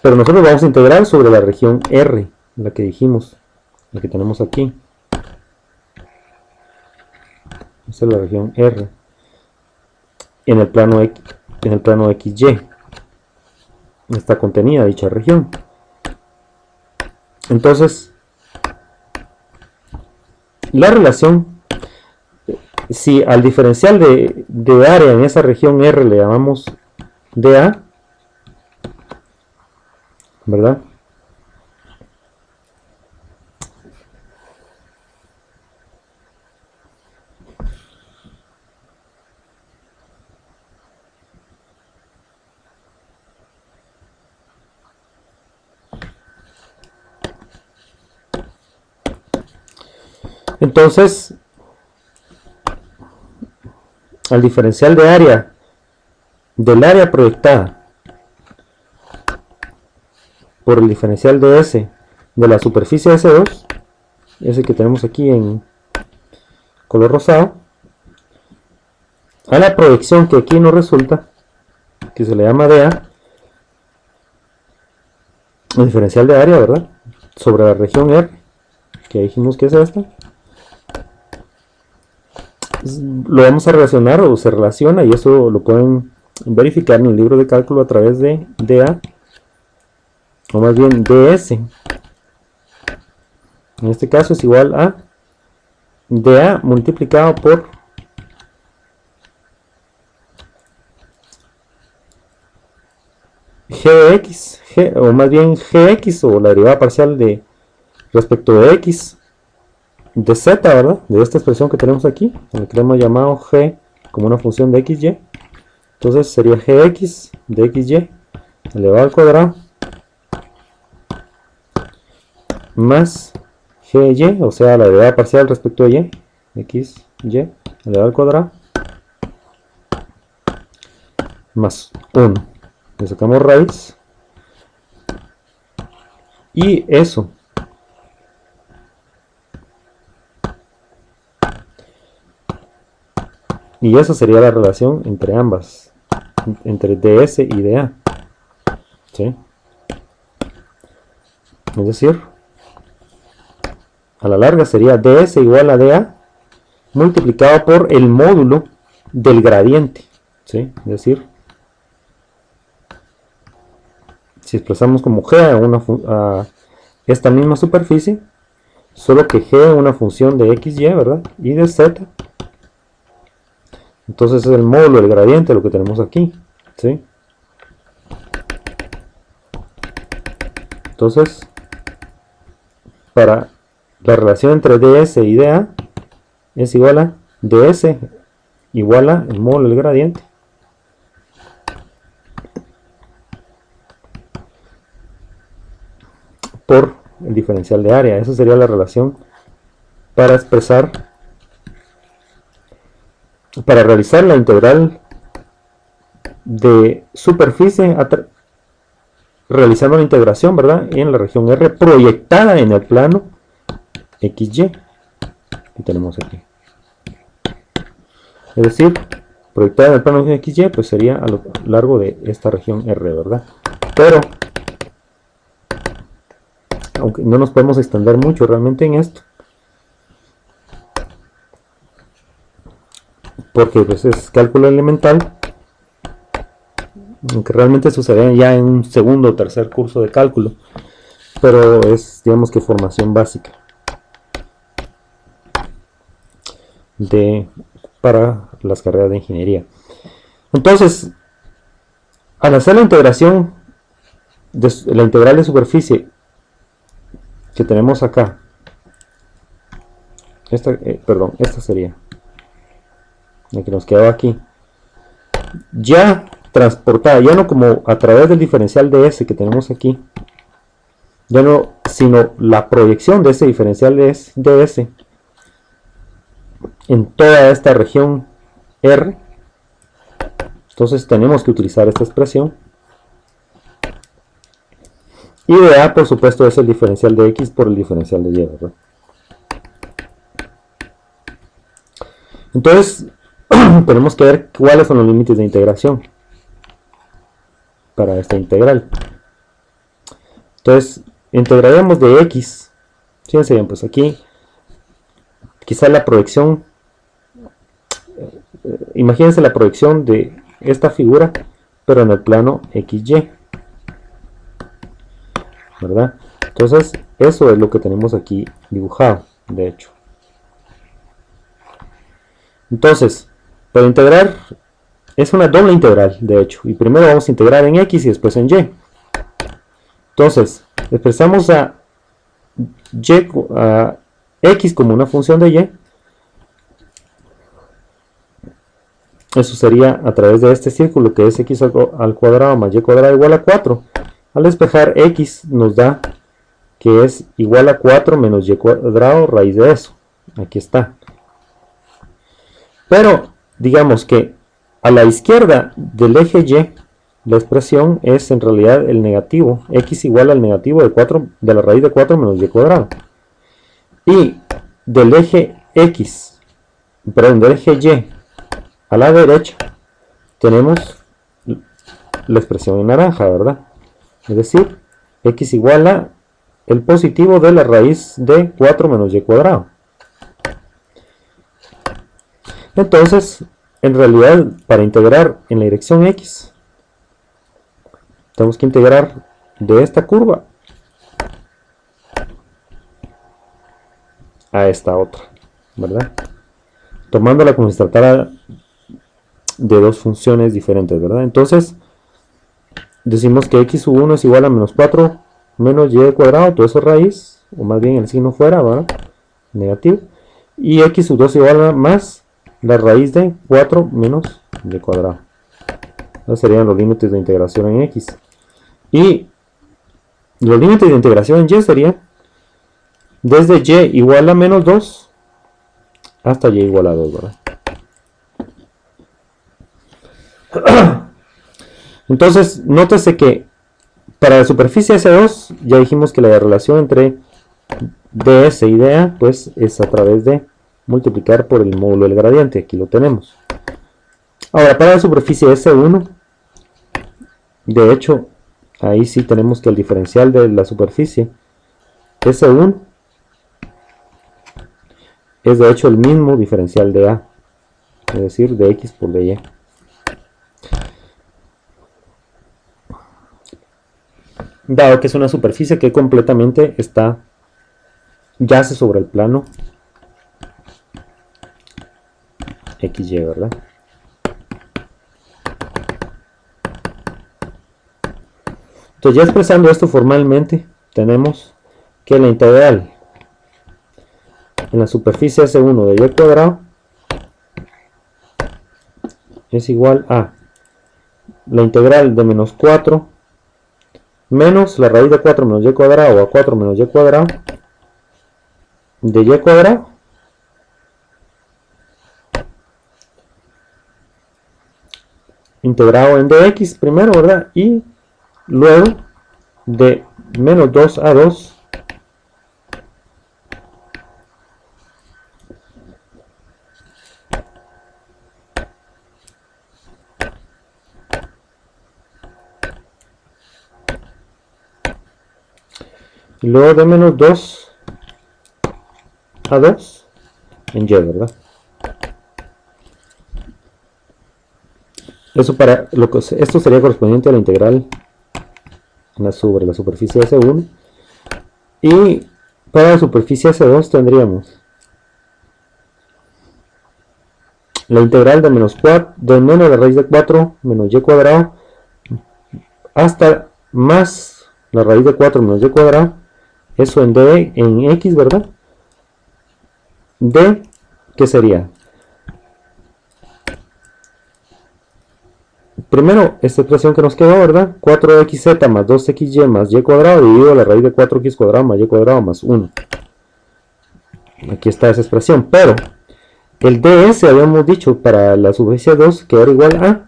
S1: Pero nosotros vamos a integrar sobre la región R, la que dijimos, la que tenemos aquí. Esta es la región R. En el plano XY está contenida dicha región. Entonces, la relación, si al diferencial de área en esa región R le llamamos dA, ¿verdad? Entonces, al diferencial de área del área proyectada por el diferencial de S de la superficie S2, ese que tenemos aquí en color rosado, a la proyección que aquí nos resulta, que se le llama DA, el diferencial de área, ¿verdad?, sobre la región R, que dijimos que es esta, lo vamos a relacionar, o se relaciona, y eso lo pueden verificar en el libro de cálculo a través de DA, o más bien DS. En este caso es igual a DA multiplicado por Gx, o más bien Gx, o la derivada parcial de respecto de x de z, ¿verdad?, de esta expresión que tenemos aquí, en la que hemos llamado g como una función de xy. Entonces sería gx de xy elevado al cuadrado más gy, o sea, la derivada parcial respecto de y, xy elevado al cuadrado, más 1. Le sacamos raíz, y eso esa sería la relación entre ambas, entre ds y dA, ¿sí? Es decir, a la larga sería ds igual a dA multiplicado por el módulo del gradiente, ¿sí? Es decir, si expresamos como g a esta misma superficie, solo que g es una función de xy, ¿verdad?, y de z, entonces es el módulo del gradiente lo que tenemos aquí, ¿sí? Entonces, para la relación entre ds y dA es igual a ds igual a el módulo del gradiente por el diferencial de área. Esa sería la relación para expresar, para realizar la integral de superficie realizando la integración, ¿verdad?, en la región R proyectada en el plano XY que tenemos aquí. Es decir, proyectada en el plano XY, pues sería a lo largo de esta región R, ¿verdad? Pero aunque no nos podemos extender mucho realmente en esto, porque pues es cálculo elemental, aunque realmente sucedería ya en un segundo o tercer curso de cálculo, pero es, digamos que, formación básica para las carreras de ingeniería. Entonces, al hacer la integración la integral de superficie que tenemos acá, esta sería la que nos quedaba aquí, ya transportada, ya no como a través del diferencial de S que tenemos aquí, ya no, sino la proyección de ese diferencial de S en toda esta región R. Entonces tenemos que utilizar esta expresión, y dA por supuesto es el diferencial de X por el diferencial de Y, ¿verdad? Entonces tenemos que ver cuáles son los límites de integración para esta integral. Entonces integraremos de X, fíjense bien, pues aquí quizá la proyección, imagínense la proyección de esta figura pero en el plano XY, ¿verdad? Entonces eso es lo que tenemos aquí dibujado, de hecho. Entonces, para integrar, es una doble integral, de hecho, y primero vamos a integrar en X y después en Y. Entonces, expresamos a X como una función de Y. Eso sería a través de este círculo que es X al cuadrado más Y cuadrado igual a 4. Al despejar X nos da que es igual a 4 menos Y cuadrado raíz de eso. Aquí está. Pero digamos que a la izquierda del eje Y, la expresión es en realidad el negativo, x igual al negativo de 4 de la raíz de 4 menos y cuadrado. Y del eje X, perdón, del eje Y a la derecha tenemos la expresión en naranja, ¿verdad? Es decir, x igual a el positivo de la raíz de 4 menos y cuadrado. Entonces, en realidad, para integrar en la dirección x, tenemos que integrar de esta curva a esta otra, ¿verdad? Tomándola como si se tratara de dos funciones diferentes, ¿verdad? Entonces, decimos que x sub 1 es igual a menos 4 menos y cuadrado, todo eso raíz, o más bien el signo fuera, ¿verdad? Negativo. Y x sub 2 igual a más la raíz de 4 menos y cuadrado. Esos serían los límites de integración en x. Y los límites de integración en y serían desde y igual a menos 2 hasta y igual a 2, ¿verdad? Entonces, nótese que para la superficie S2 ya dijimos que la relación entre ds y dA pues es a través de multiplicar por el módulo del gradiente. Aquí lo tenemos. Ahora, para la superficie S1, de hecho, ahí sí tenemos que el diferencial de la superficie S1 es de hecho el mismo diferencial de A, es decir, de X por dy. Dado que es una superficie que completamente yace sobre el plano XY, ¿verdad? Entonces, ya expresando esto formalmente, tenemos que la integral en la superficie S1 de y cuadrado es igual a la integral de menos 4 menos la raíz de 4 menos y cuadrado o a 4 menos y cuadrado de y cuadrado integrado en dx primero, ¿verdad? Y luego de menos 2 a 2 y luego de menos 2 a 2 en y, ¿verdad? Eso para lo que esto sería correspondiente a la integral sobre la superficie S1 y para la superficie S2 tendríamos la integral de menos 4 de menos la raíz de 4 menos y cuadrado hasta más la raíz de 4 menos y cuadrado, eso en x, ¿verdad? De, ¿qué sería? Primero, esta expresión que nos quedó, ¿verdad? 4xz más 2xy más y cuadrado dividido la raíz de 4x cuadrado más y cuadrado más 1. Aquí está esa expresión, pero el ds habíamos dicho para la superficie 2 que era igual a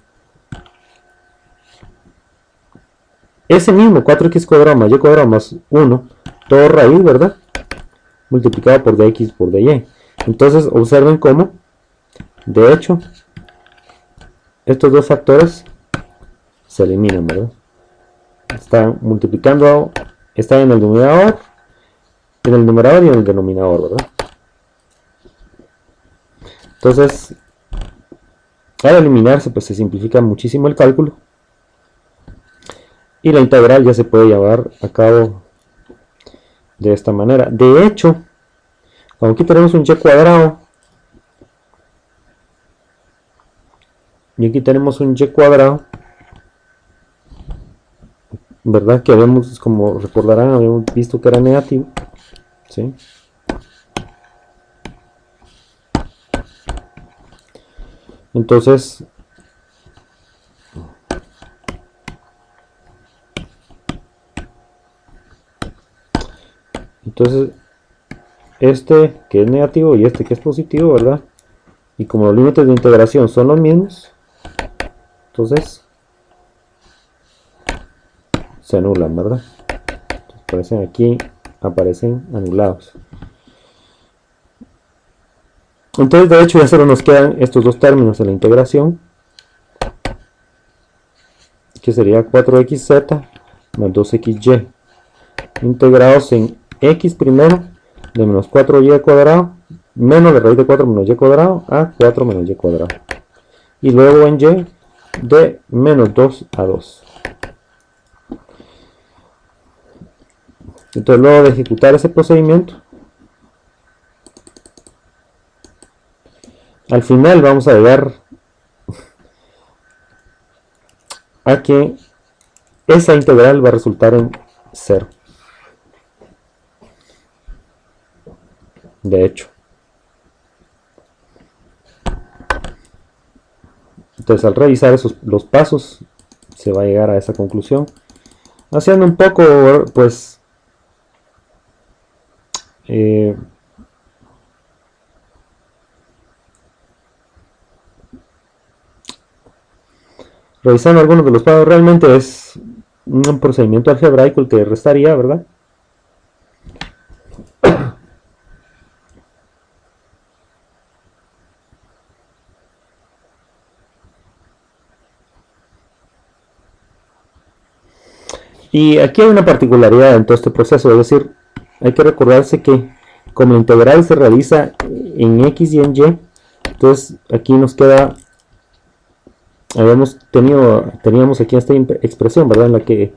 S1: ese mismo 4x cuadrado más y cuadrado más 1, todo raíz, ¿verdad? Multiplicado por dx por dy. Entonces, observen cómo, de hecho, estos dos factores se eliminan, ¿verdad? Están multiplicando, están en el numerador y en el denominador, ¿verdad? Entonces, al eliminarse, pues se simplifica muchísimo el cálculo y la integral ya se puede llevar a cabo de esta manera. De hecho, como aquí tenemos un y cuadrado y aquí tenemos un y cuadrado, ¿verdad? Que habíamos, como recordarán, habíamos visto que era negativo, ¿sí? Entonces, este que es negativo y este que es positivo, ¿verdad? Y como los límites de integración son los mismos, entonces se anulan, ¿verdad? Entonces, aparecen anulados. Entonces, de hecho, ya solo nos quedan estos dos términos en la integración, que sería 4xz más 2xy, integrados en x primero de menos 4y cuadrado menos la raíz de 4 menos y cuadrado a 4 menos y cuadrado, y luego en y de menos 2 a 2. Entonces, luego de ejecutar ese procedimiento, al final vamos a llegar a que esa integral va a resultar en 0. De hecho, entonces al revisar los pasos se va a llegar a esa conclusión, haciendo un poco, pues, revisando algunos de los pasos. Realmente es un procedimiento algebraico el que restaría, ¿verdad? Y aquí hay una particularidad en todo este proceso, es decir, hay que recordarse que como la integral se realiza en x y en y, entonces aquí nos queda, teníamos aquí esta expresión, ¿verdad? En la que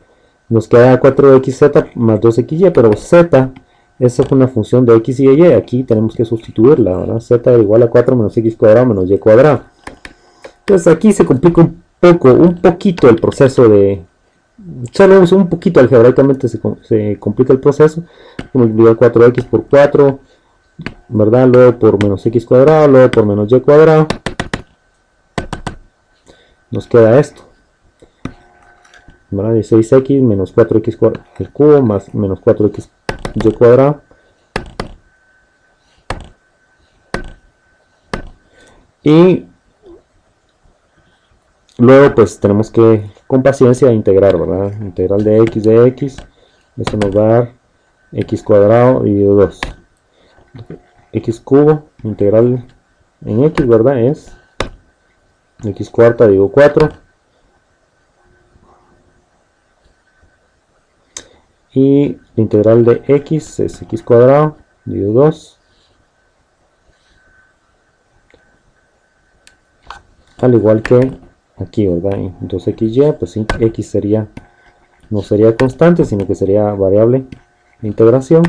S1: nos queda 4xz más 2xy, pero z, esa es una función de x y y, aquí tenemos que sustituirla, ¿verdad? Z igual a 4 menos x cuadrado menos y cuadrado. Entonces aquí se complica un poquito el proceso de, solo un poquito algebraicamente se complica el proceso. Multiplicar 4x por 4, ¿verdad? Luego por menos x cuadrado, luego por menos y cuadrado. Nos queda esto, ¿verdad? 16x menos 4x al cubo más menos 4x y cuadrado. Y luego pues tenemos que con paciencia integrar, ¿verdad? Integral de x, eso nos va a dar x cuadrado dividido 2. X cubo, integral en x, ¿verdad? Es x cuarta dividido 4. Y la integral de x es x cuadrado dividido 2. Al igual que aquí, ¿verdad? 2xy, pues x sería, no sería constante, sino que sería variable de integración.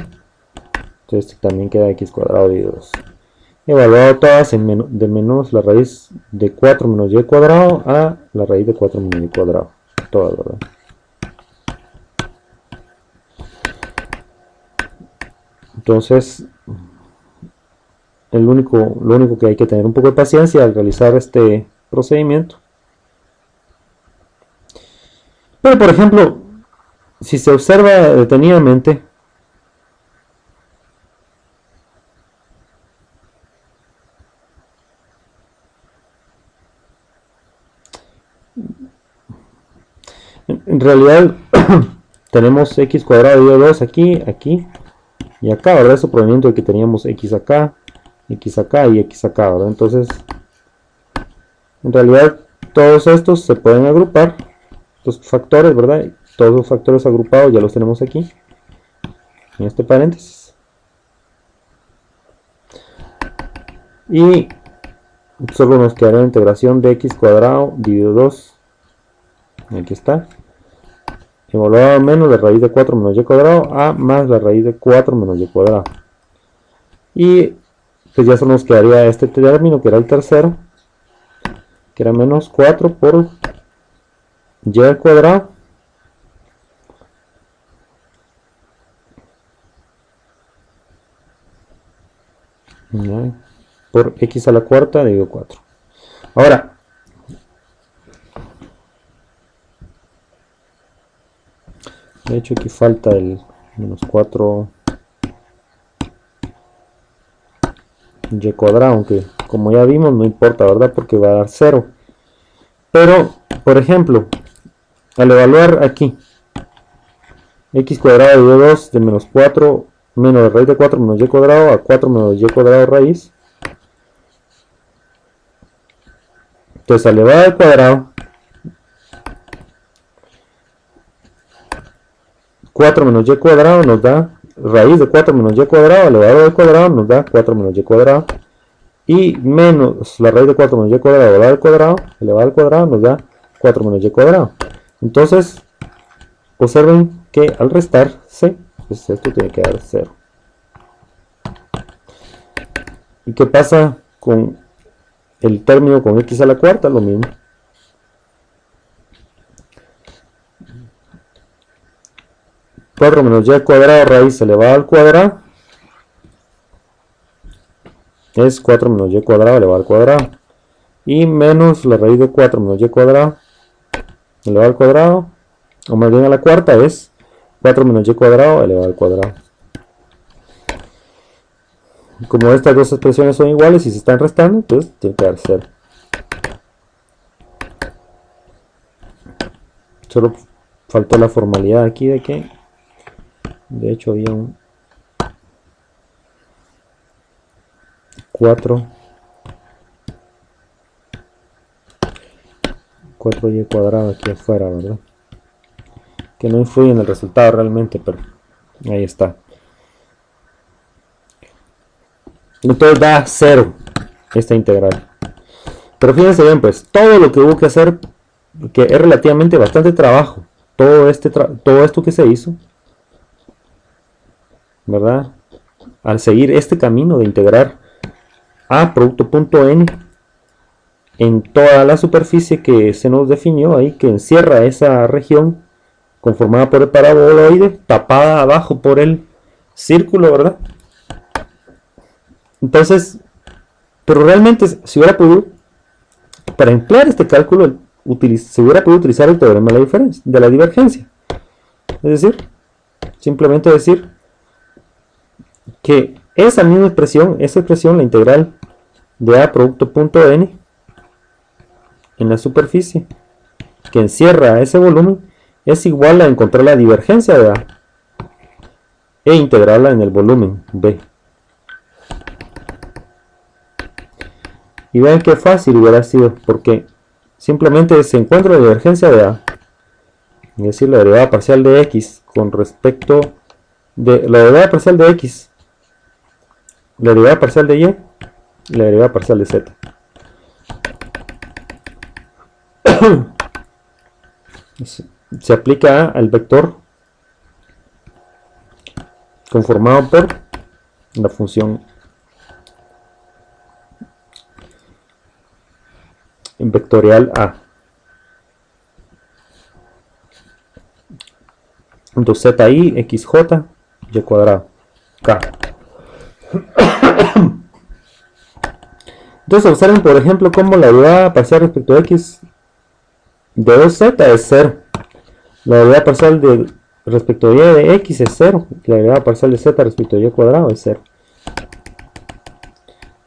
S1: Entonces también queda x cuadrado dividido 2. Evaluado todas de menos la raíz de 4 menos y cuadrado a la raíz de 4 menos y cuadrado. Todas, ¿verdad? Entonces, lo único que hay que tener un poco de paciencia al realizar este procedimiento. Pero, por ejemplo, si se observa detenidamente, en realidad tenemos x cuadrado dividido 2 aquí, aquí y acá, ¿verdad? Eso proveniendo de que teníamos x acá y x acá, ¿verdad? Entonces, en realidad todos estos se pueden agrupar, los factores, ¿verdad? Todos los factores agrupados ya los tenemos aquí, en este paréntesis. Y solo nos quedará la integración de x cuadrado dividido 2, aquí está, evaluado menos la raíz de 4 menos y cuadrado a más la raíz de 4 menos y cuadrado. Y pues ya solo nos quedaría este término que era el tercero, que era menos 4 por y al cuadrado por x a la cuarta dividido 4. Ahora, de hecho aquí falta el menos 4 y cuadrado, aunque como ya vimos no importa, ¿verdad? Porque va a dar 0. Pero, por ejemplo, al evaluar aquí x cuadrado de 2 de menos 4 menos la raíz de 4 menos y cuadrado a 4 menos y cuadrado raíz, entonces al elevado al cuadrado 4 menos y cuadrado nos da raíz de 4 menos y cuadrado elevado al cuadrado nos da 4 menos y cuadrado, y menos la raíz de 4 menos y cuadrado elevado al cuadrado nos da 4 menos y cuadrado. Entonces observen que al restarse, pues esto tiene que dar 0. ¿Y qué pasa con el término con x a la cuarta? Lo mismo. Cuatro menos y cuadrado raíz elevado al cuadrado es 4 menos y cuadrado elevado al cuadrado, y menos la raíz de 4 menos y cuadrado elevado al cuadrado, o más bien a la cuarta, es 4 menos y cuadrado elevado al cuadrado. Como estas dos expresiones son iguales y se están restando, pues tiene que dar 0. Solo faltó la formalidad aquí de que de hecho había un 4y cuadrado aquí afuera, ¿verdad? Que no influye en el resultado realmente, pero ahí está. Entonces da 0 esta integral. Pero fíjense bien, pues todo lo que hubo que hacer, que es relativamente bastante trabajo, todo esto que se hizo, ¿verdad? Al seguir este camino de integrar a producto punto n en toda la superficie que se nos definió ahí, que encierra esa región conformada por el paraboloide, tapada abajo por el círculo, ¿verdad? Entonces, pero realmente se hubiera podido, para emplear este cálculo, se hubiera podido utilizar el teorema de la divergencia. Es decir, simplemente decir que esa misma expresión, la integral de a producto punto n en la superficie que encierra ese volumen, es igual a encontrar la divergencia de a e integrarla en el volumen b. Y vean qué fácil hubiera sido, porque simplemente se encuentra la divergencia de a, es decir, la derivada parcial de x con respecto de la derivada parcial de x, la derivada parcial de y la derivada parcial de z. Se aplica al vector conformado por la función vectorial a. Entonces zi xj y cuadrado k. Entonces observen por ejemplo cómo la derivada parcial respecto a x de 2z es 0, la derivada parcial respecto a y de x es 0, la derivada parcial de z respecto a y cuadrado es 0.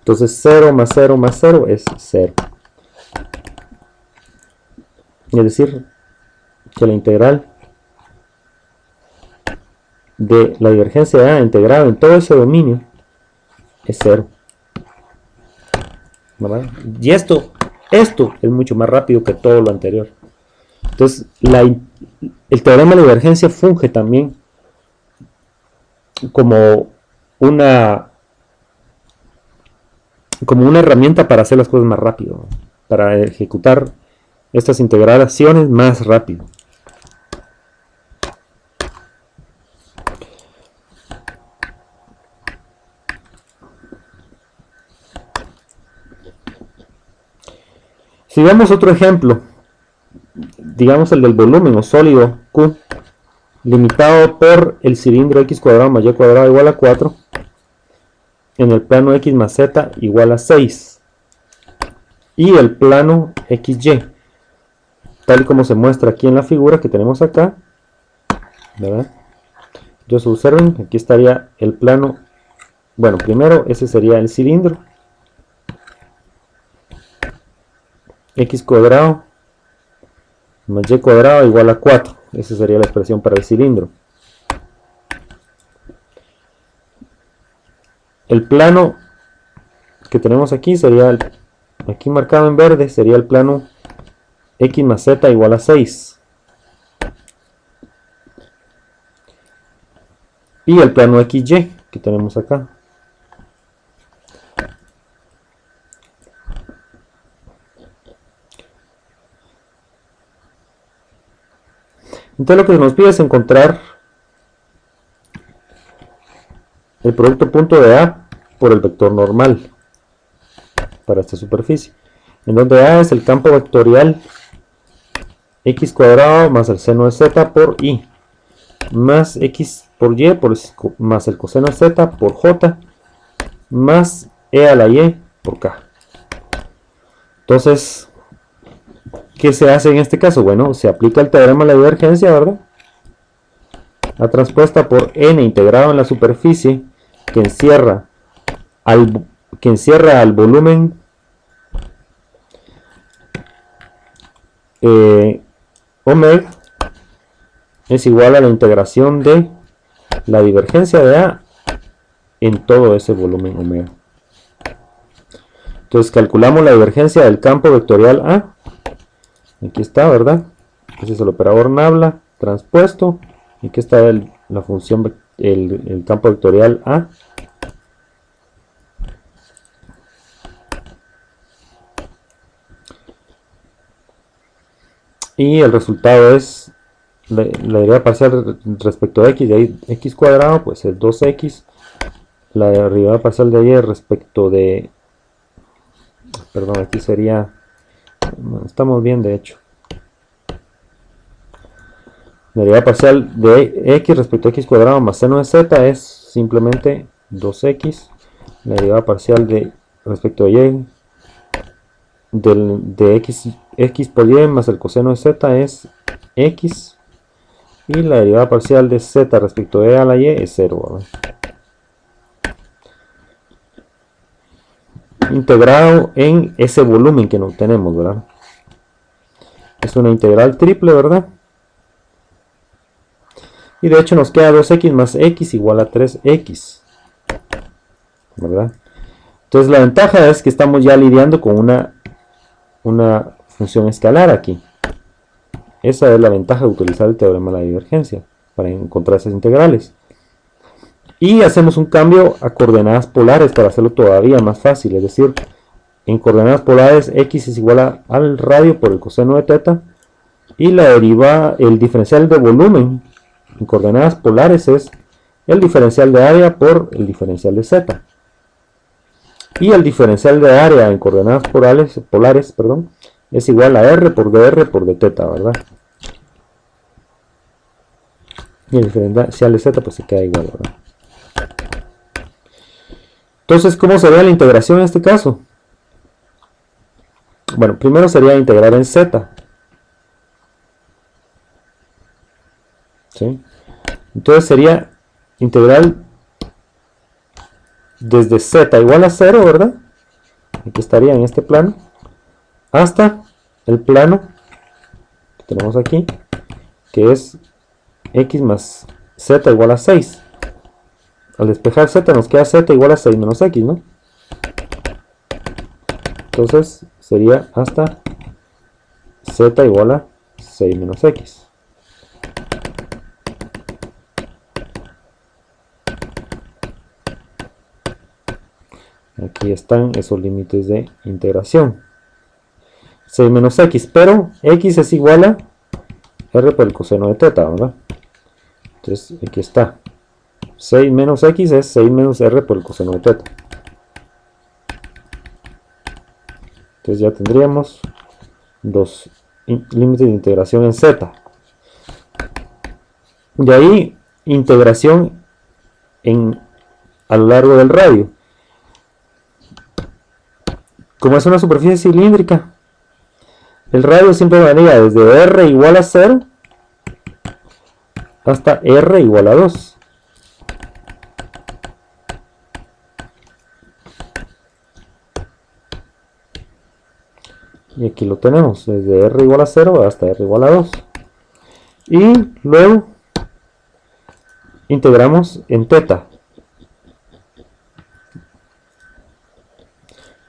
S1: Entonces 0 más 0 más 0 es 0. Es decir, que la integral de la divergencia de a integrado en todo ese dominio es 0. ¿Verdad? Y esto es mucho más rápido que todo lo anterior. Entonces, el teorema de la divergencia funge también como una herramienta para hacer las cosas más rápido, para ejecutar estas integraciones más rápido. Si vemos otro ejemplo, digamos el del volumen o sólido Q, limitado por el cilindro x cuadrado más y cuadrado igual a 4, en el plano x más z igual a 6, y el plano xy, tal y como se muestra aquí en la figura que tenemos acá, ¿verdad? Entonces observen, aquí estaría el plano, bueno, primero ese sería el cilindro, x cuadrado más y cuadrado igual a 4. Esa sería la expresión para el cilindro. El plano que tenemos aquí sería, aquí marcado en verde, sería el plano x más z igual a 6. Y el plano XY que tenemos acá. Entonces lo que nos pide es encontrar el producto punto de A por el vector normal para esta superficie, en donde A es el campo vectorial x cuadrado más el seno de z por i, más x por y más el coseno de z por j, más e a la y por k. Entonces, ¿qué se hace en este caso? Bueno, se aplica el teorema de la divergencia, ¿verdad? La transpuesta por n integrado en la superficie que encierra al volumen omega es igual a la integración de la divergencia de A en todo ese volumen omega. Entonces calculamos la divergencia del campo vectorial A. Aquí está, ¿verdad? Ese es el operador nabla transpuesto. Y aquí está la función, el campo vectorial A. Y el resultado es la derivada parcial respecto a x, de ahí x cuadrado, pues es 2x. La derivada parcial de y respecto de, perdón, aquí sería, estamos bien de hecho. La derivada parcial de x respecto a x cuadrado más seno de z es simplemente 2x. La derivada parcial de respecto a y de x por y más el coseno de z es x. Y la derivada parcial de z respecto de a la y es 0, ¿verdad? Integrado en ese volumen que no tenemos, ¿verdad? Es una integral triple, ¿verdad? Y de hecho nos queda 2x más x igual a 3x, ¿verdad? Entonces la ventaja es que estamos ya lidiando con una función escalar aquí. Esa es la ventaja de utilizar el teorema de la divergencia para encontrar esas integrales. Y hacemos un cambio a coordenadas polares para hacerlo todavía más fácil. Es decir, en coordenadas polares x es igual al radio por el coseno de teta. Y el diferencial de volumen en coordenadas polares es el diferencial de área por el diferencial de z. Y el diferencial de área en coordenadas polares, es igual a r por dr por dθ, ¿verdad? Y el diferencial de z pues se queda igual, ¿verdad? Entonces, ¿cómo sería la integración en este caso? Bueno, primero sería integrar en z. ¿Sí? Entonces sería integral desde z igual a 0, ¿verdad? Aquí estaría en este plano, hasta el plano que tenemos aquí, que es x más z igual a 6. Al despejar z nos queda z igual a 6 menos x, ¿no? Entonces sería hasta z igual a 6 menos x. Aquí están esos límites de integración. 6 menos x, pero x es igual a r por el coseno de teta, ¿verdad? Entonces aquí está. 6 menos x es 6 menos r por el coseno de teta. Entonces ya tendríamos dos límites de integración en z. De ahí integración a lo largo del radio. Como es una superficie cilíndrica, el radio siempre varía desde r igual a 0 hasta r igual a 2. Y aquí lo tenemos, desde r igual a 0 hasta r igual a 2. Y luego integramos en teta,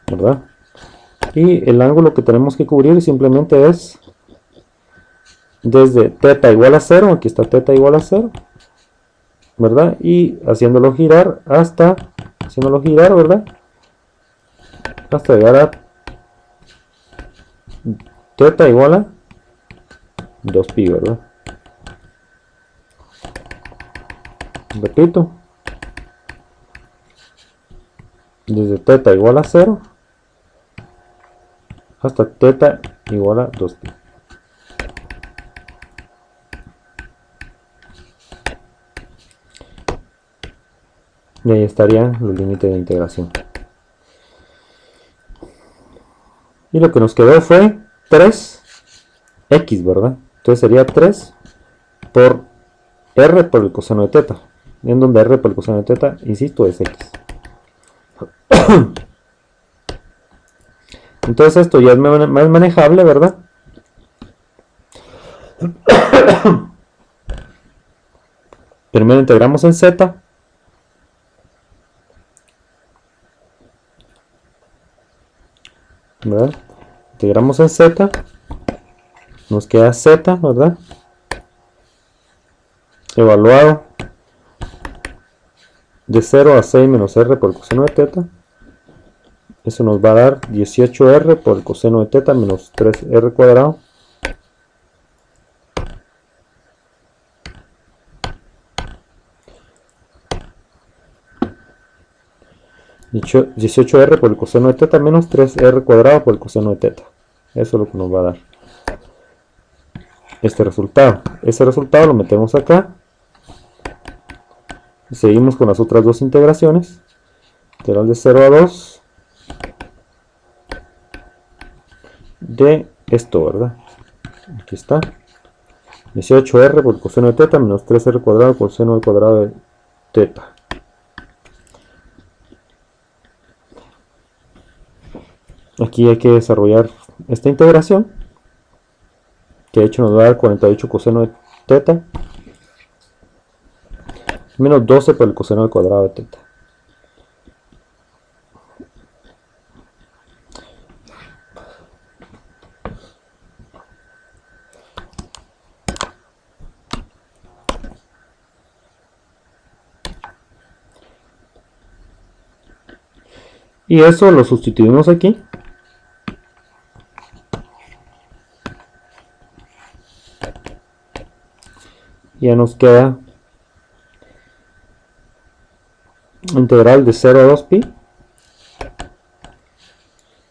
S1: ¿verdad? Y el ángulo que tenemos que cubrir simplemente es desde teta igual a 0, aquí está teta igual a 0, ¿verdad? Y haciéndolo girar ¿verdad? Hasta llegar a teta igual a 2pi, ¿verdad? Repito, desde teta igual a 0 hasta teta igual a 2pi. Y ahí estarían los límites de integración. Y lo que nos quedó fue 3x, ¿verdad? Entonces sería 3 por r por el coseno de teta. En donde r por el coseno de teta, insisto, es x. Entonces esto ya es más manejable, ¿verdad? Primero integramos en z. ¿Verdad? Integramos en z. Nos queda z, ¿verdad? Evaluado de 0 a 6 menos r por el coseno de teta. Eso nos va a dar 18r por el coseno de teta menos 3r cuadrado. Dicho 18r por el coseno de teta menos 3r cuadrado por el coseno de teta. Eso es lo que nos va a dar este resultado. Ese resultado lo metemos acá. Y seguimos con las otras dos integraciones. Integral de 0 a 2 de esto, ¿verdad? Aquí está. 18r por el coseno de teta menos 3r cuadrado por seno al cuadrado de teta. Aquí hay que desarrollar esta integración, que de hecho nos va a dar 48 coseno de teta menos 12 por el coseno al cuadrado de teta. Y eso lo sustituimos aquí. Ya nos queda integral de 0 a 2pi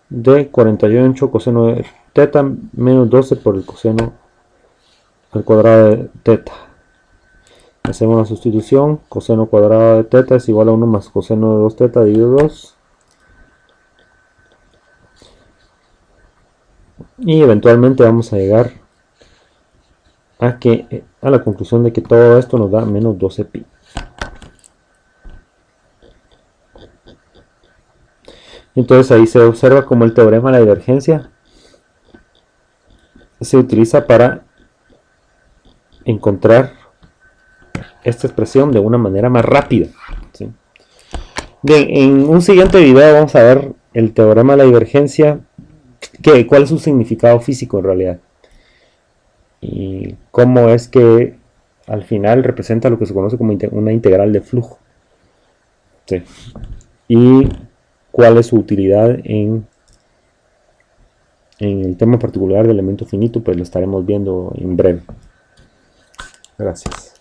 S1: de 48 coseno de teta menos 12 por el coseno al cuadrado de teta. Hacemos la sustitución, coseno cuadrado de teta es igual a 1 más coseno de 2 teta dividido 2. Y eventualmente vamos a llegar a la conclusión de que todo esto nos da menos 12pi. Entonces ahí se observa como el teorema de la divergencia se utiliza para encontrar esta expresión de una manera más rápida, ¿sí? Bien, en un siguiente video vamos a ver el teorema de la divergencia, cuál es su significado físico en realidad, y cómo es que al final representa lo que se conoce como una integral de flujo, ¿sí? Y cuál es su utilidad en el tema particular del elemento finito, pues lo estaremos viendo en breve. Gracias.